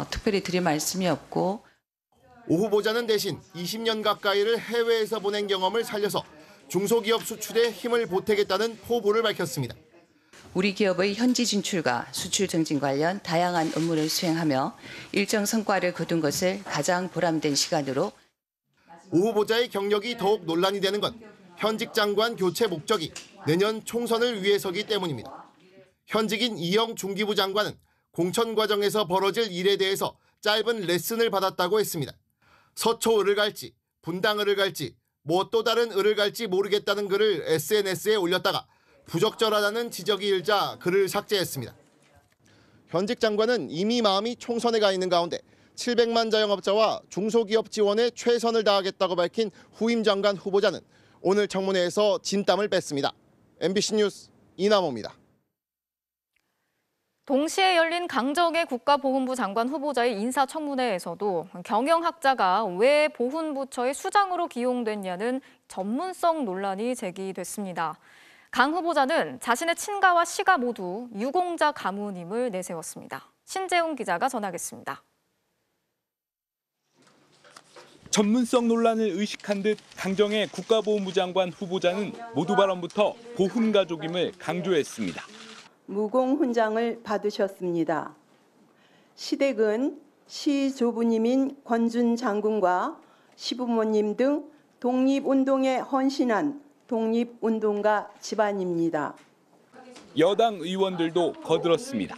특별히 드릴 말씀이 없고. 오 후보자는 대신 20년 가까이를 해외에서 보낸 경험을 살려서 중소기업 수출에 힘을 보태겠다는 포부를 밝혔습니다. 우리 기업의 현지 진출과 수출 증진 관련 다양한 업무를 수행하며 일정 성과를 거둔 것을 가장 보람된 시간으로. 오 후보자의 경력이 더욱 논란이 되는 건 현직 장관 교체 목적이 내년 총선을 위해서기 때문입니다. 현직인 이영 중기부 장관은 공천 과정에서 벌어질 일에 대해서 짧은 레슨을 받았다고 했습니다. 서초을을 갈지, 분당을을 갈지, 뭐 또 다른 을을 갈지 모르겠다는 글을 SNS에 올렸다가 부적절하다는 지적이 일자 글을 삭제했습니다. 현직 장관은 이미 마음이 총선에 가 있는 가운데 700만 자영업자와 중소기업 지원에 최선을 다하겠다고 밝힌 후임 장관 후보자는 오늘 청문회에서 진땀을 뺐습니다. MBC 뉴스 이남호입니다. 동시에 열린 강정의 국가보훈부 장관 후보자의 인사청문회에서도 경영학자가 왜 보훈부처의 수장으로 기용됐냐는 전문성 논란이 제기됐습니다. 강 후보자는 자신의 친가와 시가 모두 유공자 가문임을 내세웠습니다. 신재웅 기자가 전하겠습니다. 전문성 논란을 의식한 듯 강정의 국가보훈부 장관 후보자는 모두 발언부터 보훈 가족임을 강조했습니다. 무공훈장을 받으셨습니다. 시댁은 시조부님인 권준 장군과 시부모님 등 독립운동에 헌신한 독립운동가 집안입니다. 여당 의원들도 거들었습니다.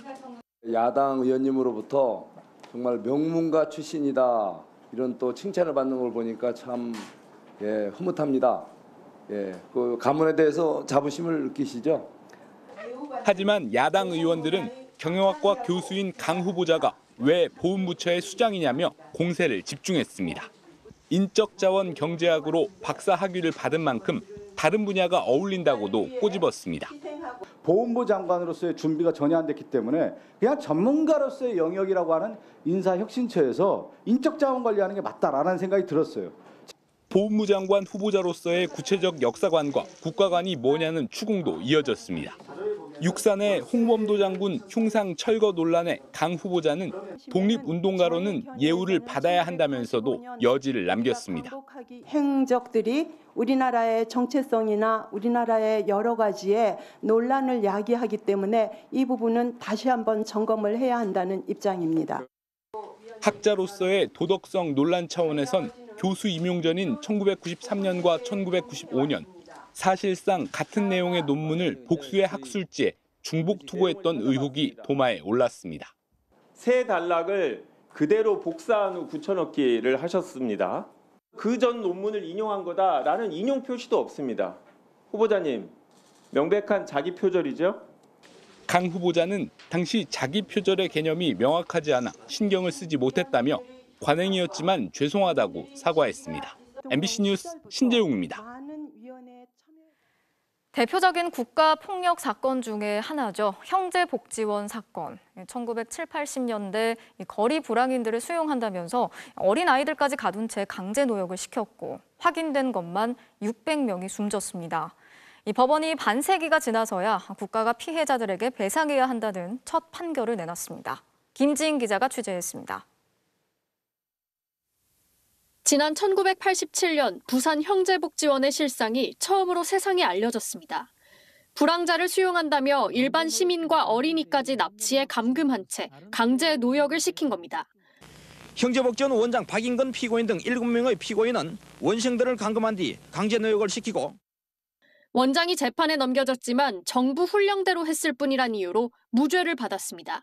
야당 의원님으로부터 정말 명문가 출신이다 이런 또 칭찬을 받는 걸 보니까 참 흐뭇합니다. 그 가문에 대해서 자부심을 느끼시죠? 하지만 야당 의원들은 경영학과 교수인 강 후보자가 왜 보훈부처의 수장이냐며 공세를 집중했습니다. 인적 자원 경제학으로 박사 학위를 받은 만큼 다른 분야가 어울린다고도 꼬집었습니다. 보훈부 장관으로서의 준비가 전혀 안 됐기 때문에 그냥 전문가로서의 영역이라고 하는 인사혁신처에서 인적 자원 관리하는 게 맞다라는 생각이 들었어요. 보훈부 장관 후보자로서의 구체적 역사관과 국가관이 뭐냐는 추궁도 이어졌습니다. 육산의 홍범도 장군 흉상 철거 논란에 강 후보자는 독립운동가로는 예우를 받아야 한다면서도 여지를 남겼습니다. 행적들이 우리나라의 정체성이나 우리나라의 여러 가지의 논란을 야기하기 때문에 이 부분은 다시 한번 점검을 해야 한다는 입장입니다. 학자로서의 도덕성 논란 차원에선 교수 임용 전인 1993년과 1995년 사실상 같은 내용의 논문을 복수의 학술지에 중복 투고했던 의혹이 도마에 올랐습니다. 새 단락을 그대로 복사한 후 붙여넣기를 하셨습니다. 그 전 논문을 인용한 거다라는 인용 표시도 없습니다. 후보자님, 명백한 자기 표절이죠? 강 후보자는 당시 자기 표절의 개념이 명확하지 않아 신경을 쓰지 못했다며 관행이었지만 죄송하다고 사과했습니다. MBC 뉴스 신재웅입니다. 대표적인 국가폭력 사건 중에 하나죠. 형제복지원 사건. 1970, 80년대 거리 불황인들을 수용한다면서 어린아이들까지 가둔 채 강제 노역을 시켰고 확인된 것만 600명이 숨졌습니다. 이 법원이 반세기가 지나서야 국가가 피해자들에게 배상해야 한다는 첫 판결을 내놨습니다. 김지인 기자가 취재했습니다. 지난 1987년 부산 형제복지원의 실상이 처음으로 세상에 알려졌습니다. 불황자를 수용한다며 일반 시민과 어린이까지 납치해 감금한 채 강제 노역을 시킨 겁니다. 형제복지원 원장 박인근 피고인 등 7명의 피고인은 원생들을 감금한 뒤 강제 노역을 시키고 원장이 재판에 넘겨졌지만 정부 훈령대로 했을 뿐이란 이유로 무죄를 받았습니다.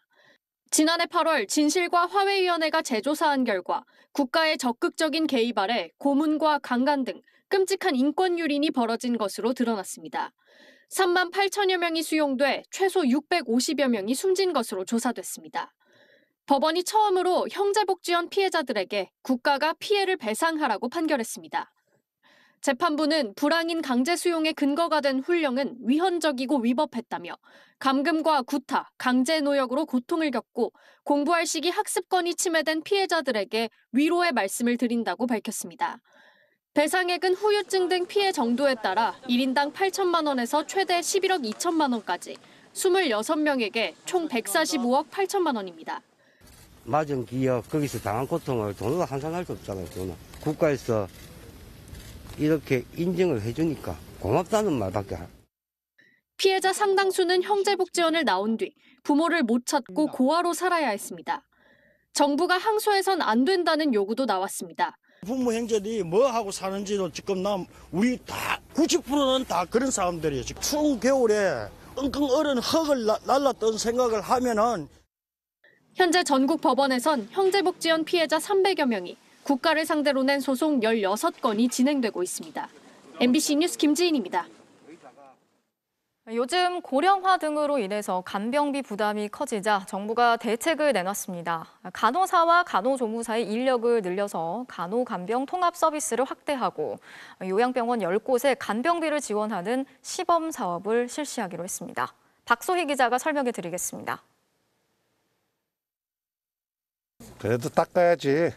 지난해 8월 진실과 화해위원회가 재조사한 결과 국가의 적극적인 개입 아래 고문과 강간 등 끔찍한 인권 유린이 벌어진 것으로 드러났습니다. 3만 8천여 명이 수용돼 최소 650여 명이 숨진 것으로 조사됐습니다. 법원이 처음으로 형제복지원 피해자들에게 국가가 피해를 배상하라고 판결했습니다. 재판부는 불황인 강제 수용의 근거가 된 훈령은 위헌적이고 위법했다며 감금과 구타, 강제 노역으로 고통을 겪고 공부할 시기 학습권이 침해된 피해자들에게 위로의 말씀을 드린다고 밝혔습니다. 배상액은 후유증 등 피해 정도에 따라 1인당 8천만 원에서 최대 11억 2천만 원까지 26명에게 총 145억 8천만 원입니다. 맞은 기억, 거기서 당한 고통을 돈으로 환산할 수 없잖아요. 돈은. 국가에서 이렇게 인정을 해주니까 고맙다는 말밖에. 피해자 상당수는 형제복지원을 나온 뒤 부모를 못 찾고 고아로 살아야 했습니다. 정부가 항소해선 안 된다는 요구도 나왔습니다. 부모 형제들이 뭐 하고 사는지도 지금 우리 다 90%는 다 그런 사람들이에요. 지금 추운 겨울에 끙끙 얼은 흙을 날랐던 생각을 하면은. 현재 전국 법원에선 형제복지원 피해자 300여 명이 국가를 상대로 낸 소송 16건이 진행되고 있습니다. MBC 뉴스 김지인입니다. 요즘 고령화 등으로 인해서 간병비 부담이 커지자 정부가 대책을 내놨습니다. 간호사와 간호조무사의 인력을 늘려서 간호간병 통합 서비스를 확대하고 요양병원 10곳에 간병비를 지원하는 시범 사업을 실시하기로 했습니다. 박소희 기자가 설명해 드리겠습니다. 그래도 닦아야지.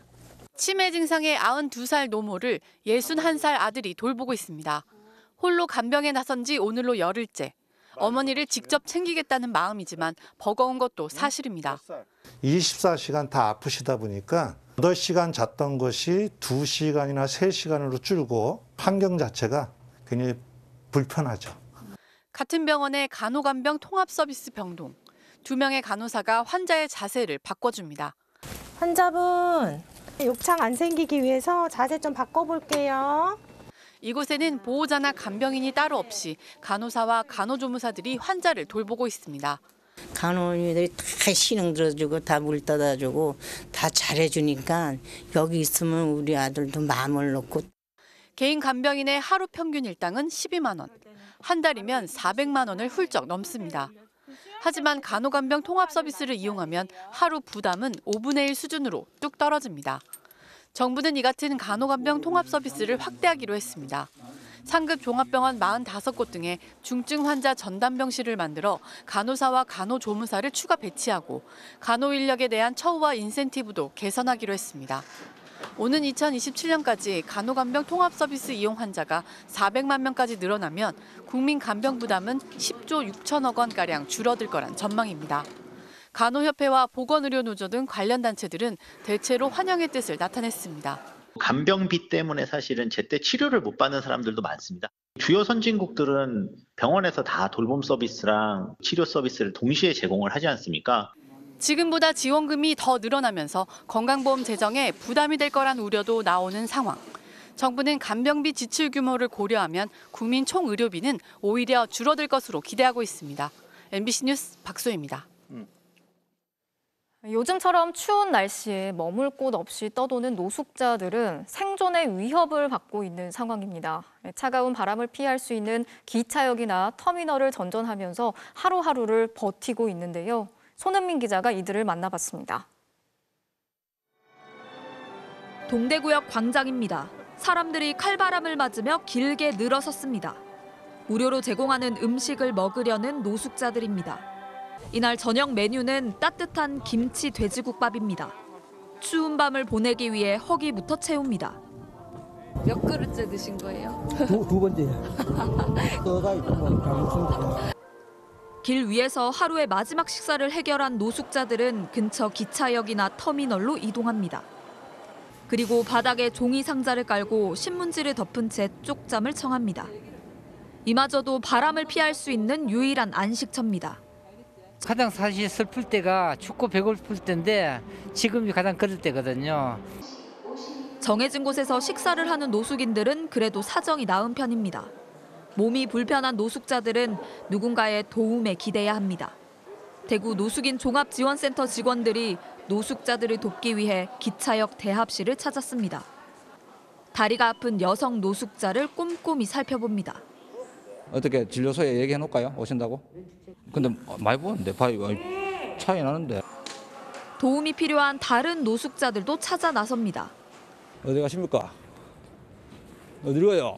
치매 증상의 92살 노모를 61살 아들이 돌보고 있습니다. 홀로 간병에 나선 지 오늘로 열흘째. 어머니를 직접 챙기겠다는 마음이지만 버거운 것도 사실입니다. 24시간 다 아프시다 보니까 8시간 잤던 것이 2시간이나 3시간으로 줄고 환경 자체가 굉장히 불편하죠. 같은 병원의 간호간병 통합 서비스 병동. 2명의 간호사가 환자의 자세를 바꿔줍니다. 환자분, 욕창 안 생기기 위해서 자세 좀 바꿔볼게요. 이곳에는 보호자나 간병인이 따로 없이 간호사와 간호조무사들이 환자를 돌보고 있습니다. 간호인들이 다 신경 들어주고 다 물 떠다주고 다 잘해주니까 여기 있으면 우리 아들도 마음을 놓고. 개인 간병인의 하루 평균 일당은 12만 원. 한 달이면 400만 원을 훌쩍 넘습니다. 하지만 간호간병 통합 서비스를 이용하면 하루 부담은 5분의 1 수준으로 뚝 떨어집니다. 정부는 이 같은 간호간병 통합 서비스를 확대하기로 했습니다. 상급 종합병원 45곳 등에 중증 환자 전담병실을 만들어 간호사와 간호조무사를 추가 배치하고 간호 인력에 대한 처우와 인센티브도 개선하기로 했습니다. 오는 2027년까지 간호간병 통합 서비스 이용 환자가 400만 명까지 늘어나면 국민 간병 부담은 10조 6천억 원가량 줄어들 거란 전망입니다. 간호협회와 보건의료노조 등 관련 단체들은 대체로 환영의 뜻을 나타냈습니다. 간병비 때문에 사실은 제때 치료를 못 받는 사람들도 많습니다. 주요 선진국들은 병원에서 다 돌봄 서비스랑 치료 서비스를 동시에 제공을 하지 않습니까? 지금보다 지원금이 더 늘어나면서 건강보험 재정에 부담이 될 거란 우려도 나오는 상황. 정부는 간병비 지출 규모를 고려하면 국민 총 의료비는 오히려 줄어들 것으로 기대하고 있습니다. MBC 뉴스 박소희입니다. 요즘처럼 추운 날씨에 머물 곳 없이 떠도는 노숙자들은 생존의 위협을 받고 있는 상황입니다. 차가운 바람을 피할 수 있는 기차역이나 터미널을 전전하면서 하루하루를 버티고 있는데요. 손은민 기자가 이들을 만나봤습니다. 동대구역 광장입니다. 사람들이 칼바람을 맞으며 길게 늘어섰습니다. 무료로 제공하는 음식을 먹으려는 노숙자들입니다. 이날 저녁 메뉴는 따뜻한 김치 돼지국밥입니다. 추운 밤을 보내기 위해 허기부터 채웁니다. 몇 그릇째 드신 거예요? 두 번째요. 떠가 있고 다 먹습니다. 길 위에서 하루의 마지막 식사를 해결한 노숙자들은 근처 기차역이나 터미널로 이동합니다. 그리고 바닥에 종이 상자를 깔고 신문지를 덮은 채 쪽잠을 청합니다. 이마저도 바람을 피할 수 있는 유일한 안식처입니다. 가장 사실 슬플 때가 춥고 배고플 때인데 지금이 가장 그럴 때거든요. 정해진 곳에서 식사를 하는 노숙인들은 그래도 사정이 나은 편입니다. 몸이 불편한 노숙자들은 누군가의 도움에 기대야 합니다. 대구 노숙인 종합지원센터 직원들이 노숙자들을 돕기 위해 기차역 대합실을 찾았습니다. 다리가 아픈 여성 노숙자를 꼼꼼히 살펴봅니다. 어떻게 진료소에 얘기해 놓을까요? 오신다고? 근데 많이 보는데 바위 차이 나는데. 도움이 필요한 다른 노숙자들도 찾아 나섭니다. 어디 가십니까? 어디로 가요?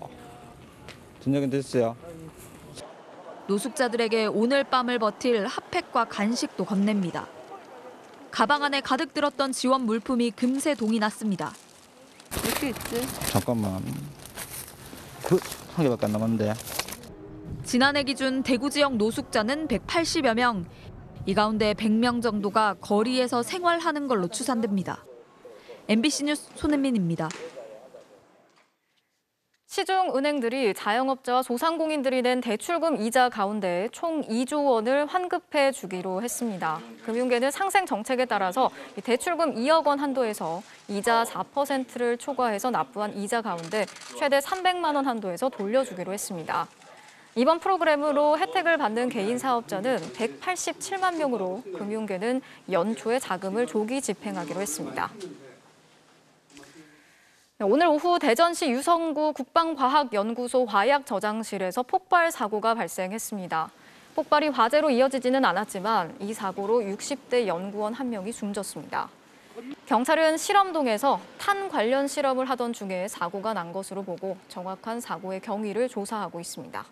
저녁은 됐어요. 노숙자들에게 오늘 밤을 버틸 핫팩과 간식도 건넵니다. 가방 안에 가득 들었던 지원 물품이 금세 동이 났습니다. 몇 개 있지? 잠깐만. 한 개밖에 안 남았는데. 지난해 기준 대구 지역 노숙자는 180여 명. 이 가운데 100명 정도가 거리에서 생활하는 걸로 추산됩니다. MBC 뉴스 손은민입니다. 시중은행들이 자영업자와 소상공인들이 낸 대출금 이자 가운데 총 2조 원을 환급해 주기로 했습니다. 금융계는 상생 정책에 따라서 대출금 2억 원 한도에서 이자 4%를 초과해서 납부한 이자 가운데 최대 300만 원 한도에서 돌려주기로 했습니다. 이번 프로그램으로 혜택을 받는 개인 사업자는 187만 명으로 금융계는 연초에 자금을 조기 집행하기로 했습니다. 오늘 오후 대전시 유성구 국방과학연구소 화약저장실에서 폭발 사고가 발생했습니다. 폭발이 화재로 이어지지는 않았지만 이 사고로 60대 연구원 1명이 숨졌습니다. 경찰은 실험동에서 탄 관련 실험을 하던 중에 사고가 난 것으로 보고 정확한 사고의 경위를 조사하고 있습니다.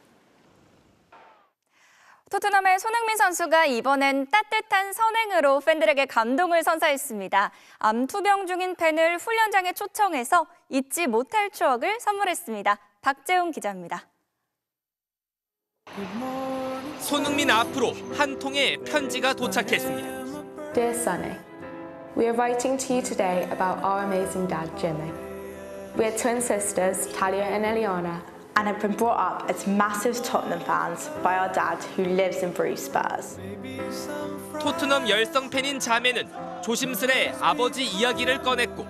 토트넘의 손흥민 선수가 이번엔 따뜻한 선행으로 팬들에게 감동을 선사했습니다. 암 투병 중인 팬을 훈련장에 초청해서 잊지 못할 추억을 선물했습니다. 박재웅 기자입니다. 손흥민 앞으로 한 통의 편지가 도착했습니다. Dear Sonny, we are writing to you today about our amazing dad, Jimmy. We are twin sisters, Talia and Eliana, and have been brought up as massive Tottenham fans by our dad who lives and breathes Spurs. 토트넘 열성 팬인 자매는 조심스레 아버지 이야기를 꺼냈고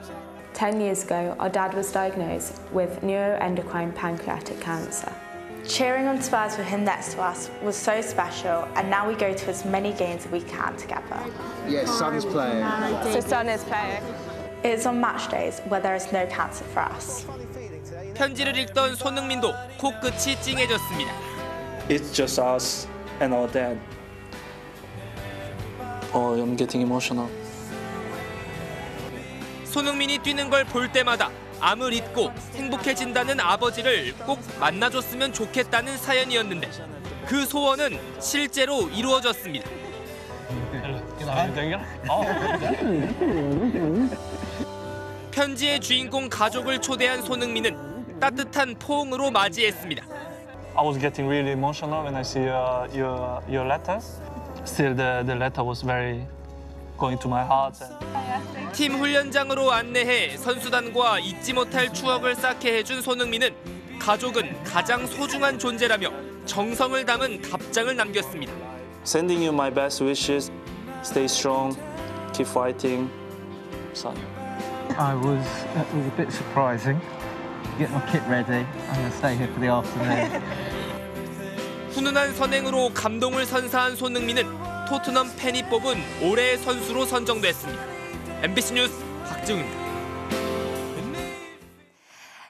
10 years ago, our dad was diagnosed with neuroendocrine pancreatic cancer. Cheering on Spurs with him next to us was so special, and now we go to as many games as we can together. Yes, Son's playing. So Son is playing. It's on match days where there is no cancer for us. 편지를 읽던 손흥민도 코끝이 찡해졌습니다. It's just us and our dad. I'm getting emotional. 손흥민이 뛰는 걸 볼 때마다 암을 잊고 행복해진다는 아버지를 꼭 만나줬으면 좋겠다는 사연이었는데 그 소원은 실제로 이루어졌습니다. 편지의 주인공 가족을 초대한 손흥민은 따뜻한 포옹으로 맞이했습니다. I was getting really emotional when I see your letter. Still, the letter was very going to my heart. 팀 훈련장으로 안내해 선수단과 잊지 못할 추억을 쌓게 해준 손흥민은 가족은 가장 소중한 존재라며 정성을 담은 답장을 남겼습니다. Sending you my best wishes. Stay strong. Keep fighting. Son. It was a bit surprising. Get my kit ready. I'm going to stay here for the afternoon. 훈훈한 선행으로 감동을 선사한 손흥민은 토트넘 팬이 뽑은 올해의 선수로 선정됐습니다. MBC 뉴스 박지웅입니다.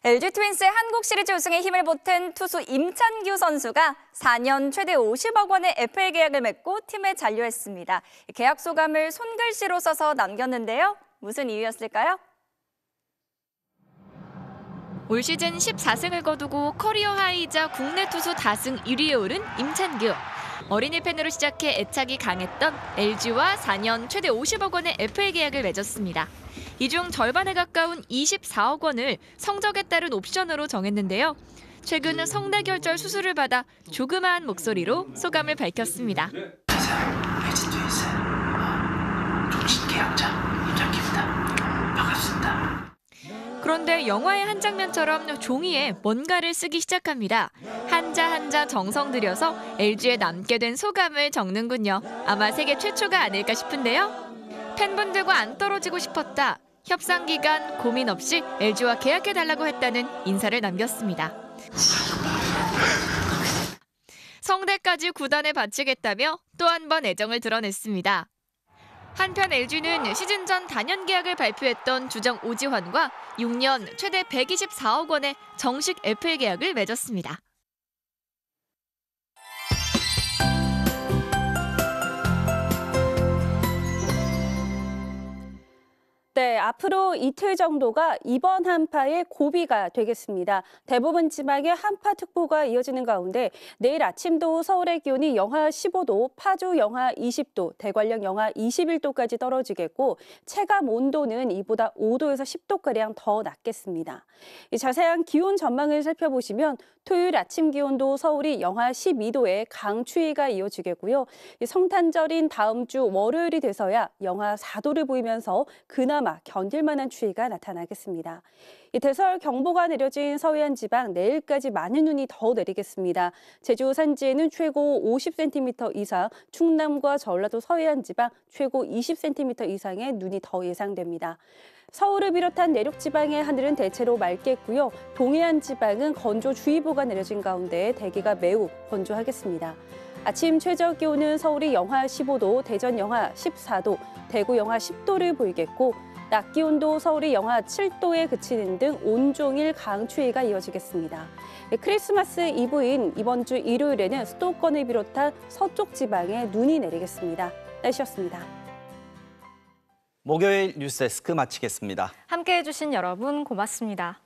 LG 트윈스의 한국 시리즈 우승에 힘을 보탠 투수 임찬규 선수가 4년 최대 50억 원의 FA 계약을 맺고 팀에 잔류했습니다. 계약 소감을 손글씨로 써서 남겼는데요. 무슨 이유였을까요? 올 시즌 14승을 거두고 커리어 하이이자 국내 투수 다승 1위에 오른 임찬규. 어린이 팬으로 시작해 애착이 강했던 LG와 4년 최대 50억 원의 FA 계약을 맺었습니다. 이 중 절반에 가까운 24억 원을 성적에 따른 옵션으로 정했는데요. 최근 성대결절 수술을 받아 조그마한 목소리로 소감을 밝혔습니다. 종신 계약자 임찬규입니다. 반갑습니다. 그런데 영화의 한 장면처럼 종이에 뭔가를 쓰기 시작합니다. 한자 한자 정성 들여서 LG에 남게 된 소감을 적는군요. 아마 세계 최초가 아닐까 싶은데요. 팬분들과 안 떨어지고 싶었다. 협상 기간 고민 없이 LG와 계약해달라고 했다는 인사를 남겼습니다. 성대까지 구단에 바치겠다며 또 한 번 애정을 드러냈습니다. 한편 LG는 시즌 전 단연 계약을 발표했던 주장 오지환과 6년 최대 124억 원의 정식 FA 계약을 맺었습니다. 네, 앞으로 이틀 정도가 이번 한파의 고비가 되겠습니다. 대부분 지방에 한파특보가 이어지는 가운데 내일 아침도 서울의 기온이 영하 15도, 파주 영하 20도, 대관령 영하 21도까지 떨어지겠고 체감 온도는 이보다 5도에서 10도가량 더 낮겠습니다. 이 자세한 기온 전망을 살펴보시면 토요일 아침 기온도 서울이 영하 12도에 강추위가 이어지겠고요. 성탄절인 다음 주 월요일이 돼서야 영하 4도를 보이면서 그나마 견딜 만한 추위가 나타나겠습니다. 대설 경보가 내려진 서해안 지방 내일까지 많은 눈이 더 내리겠습니다. 제주 산지에는 최고 50cm 이상, 충남과 전라도 서해안 지방 최고 20cm 이상의 눈이 더 예상됩니다. 서울을 비롯한 내륙 지방의 하늘은 대체로 맑겠고요. 동해안 지방은 건조주의보가 내려진 가운데 대기가 매우 건조하겠습니다. 아침 최저 기온은 서울이 영하 15도, 대전 영하 14도, 대구 영하 10도를 보이겠고 낮 기온도 서울이 영하 7도에 그치는 등 온종일 강추위가 이어지겠습니다. 크리스마스 이브인 이번 주 일요일에는 수도권을 비롯한 서쪽 지방에 눈이 내리겠습니다. 날씨였습니다. 목요일 뉴스데스크 마치겠습니다. 함께해 주신 여러분 고맙습니다.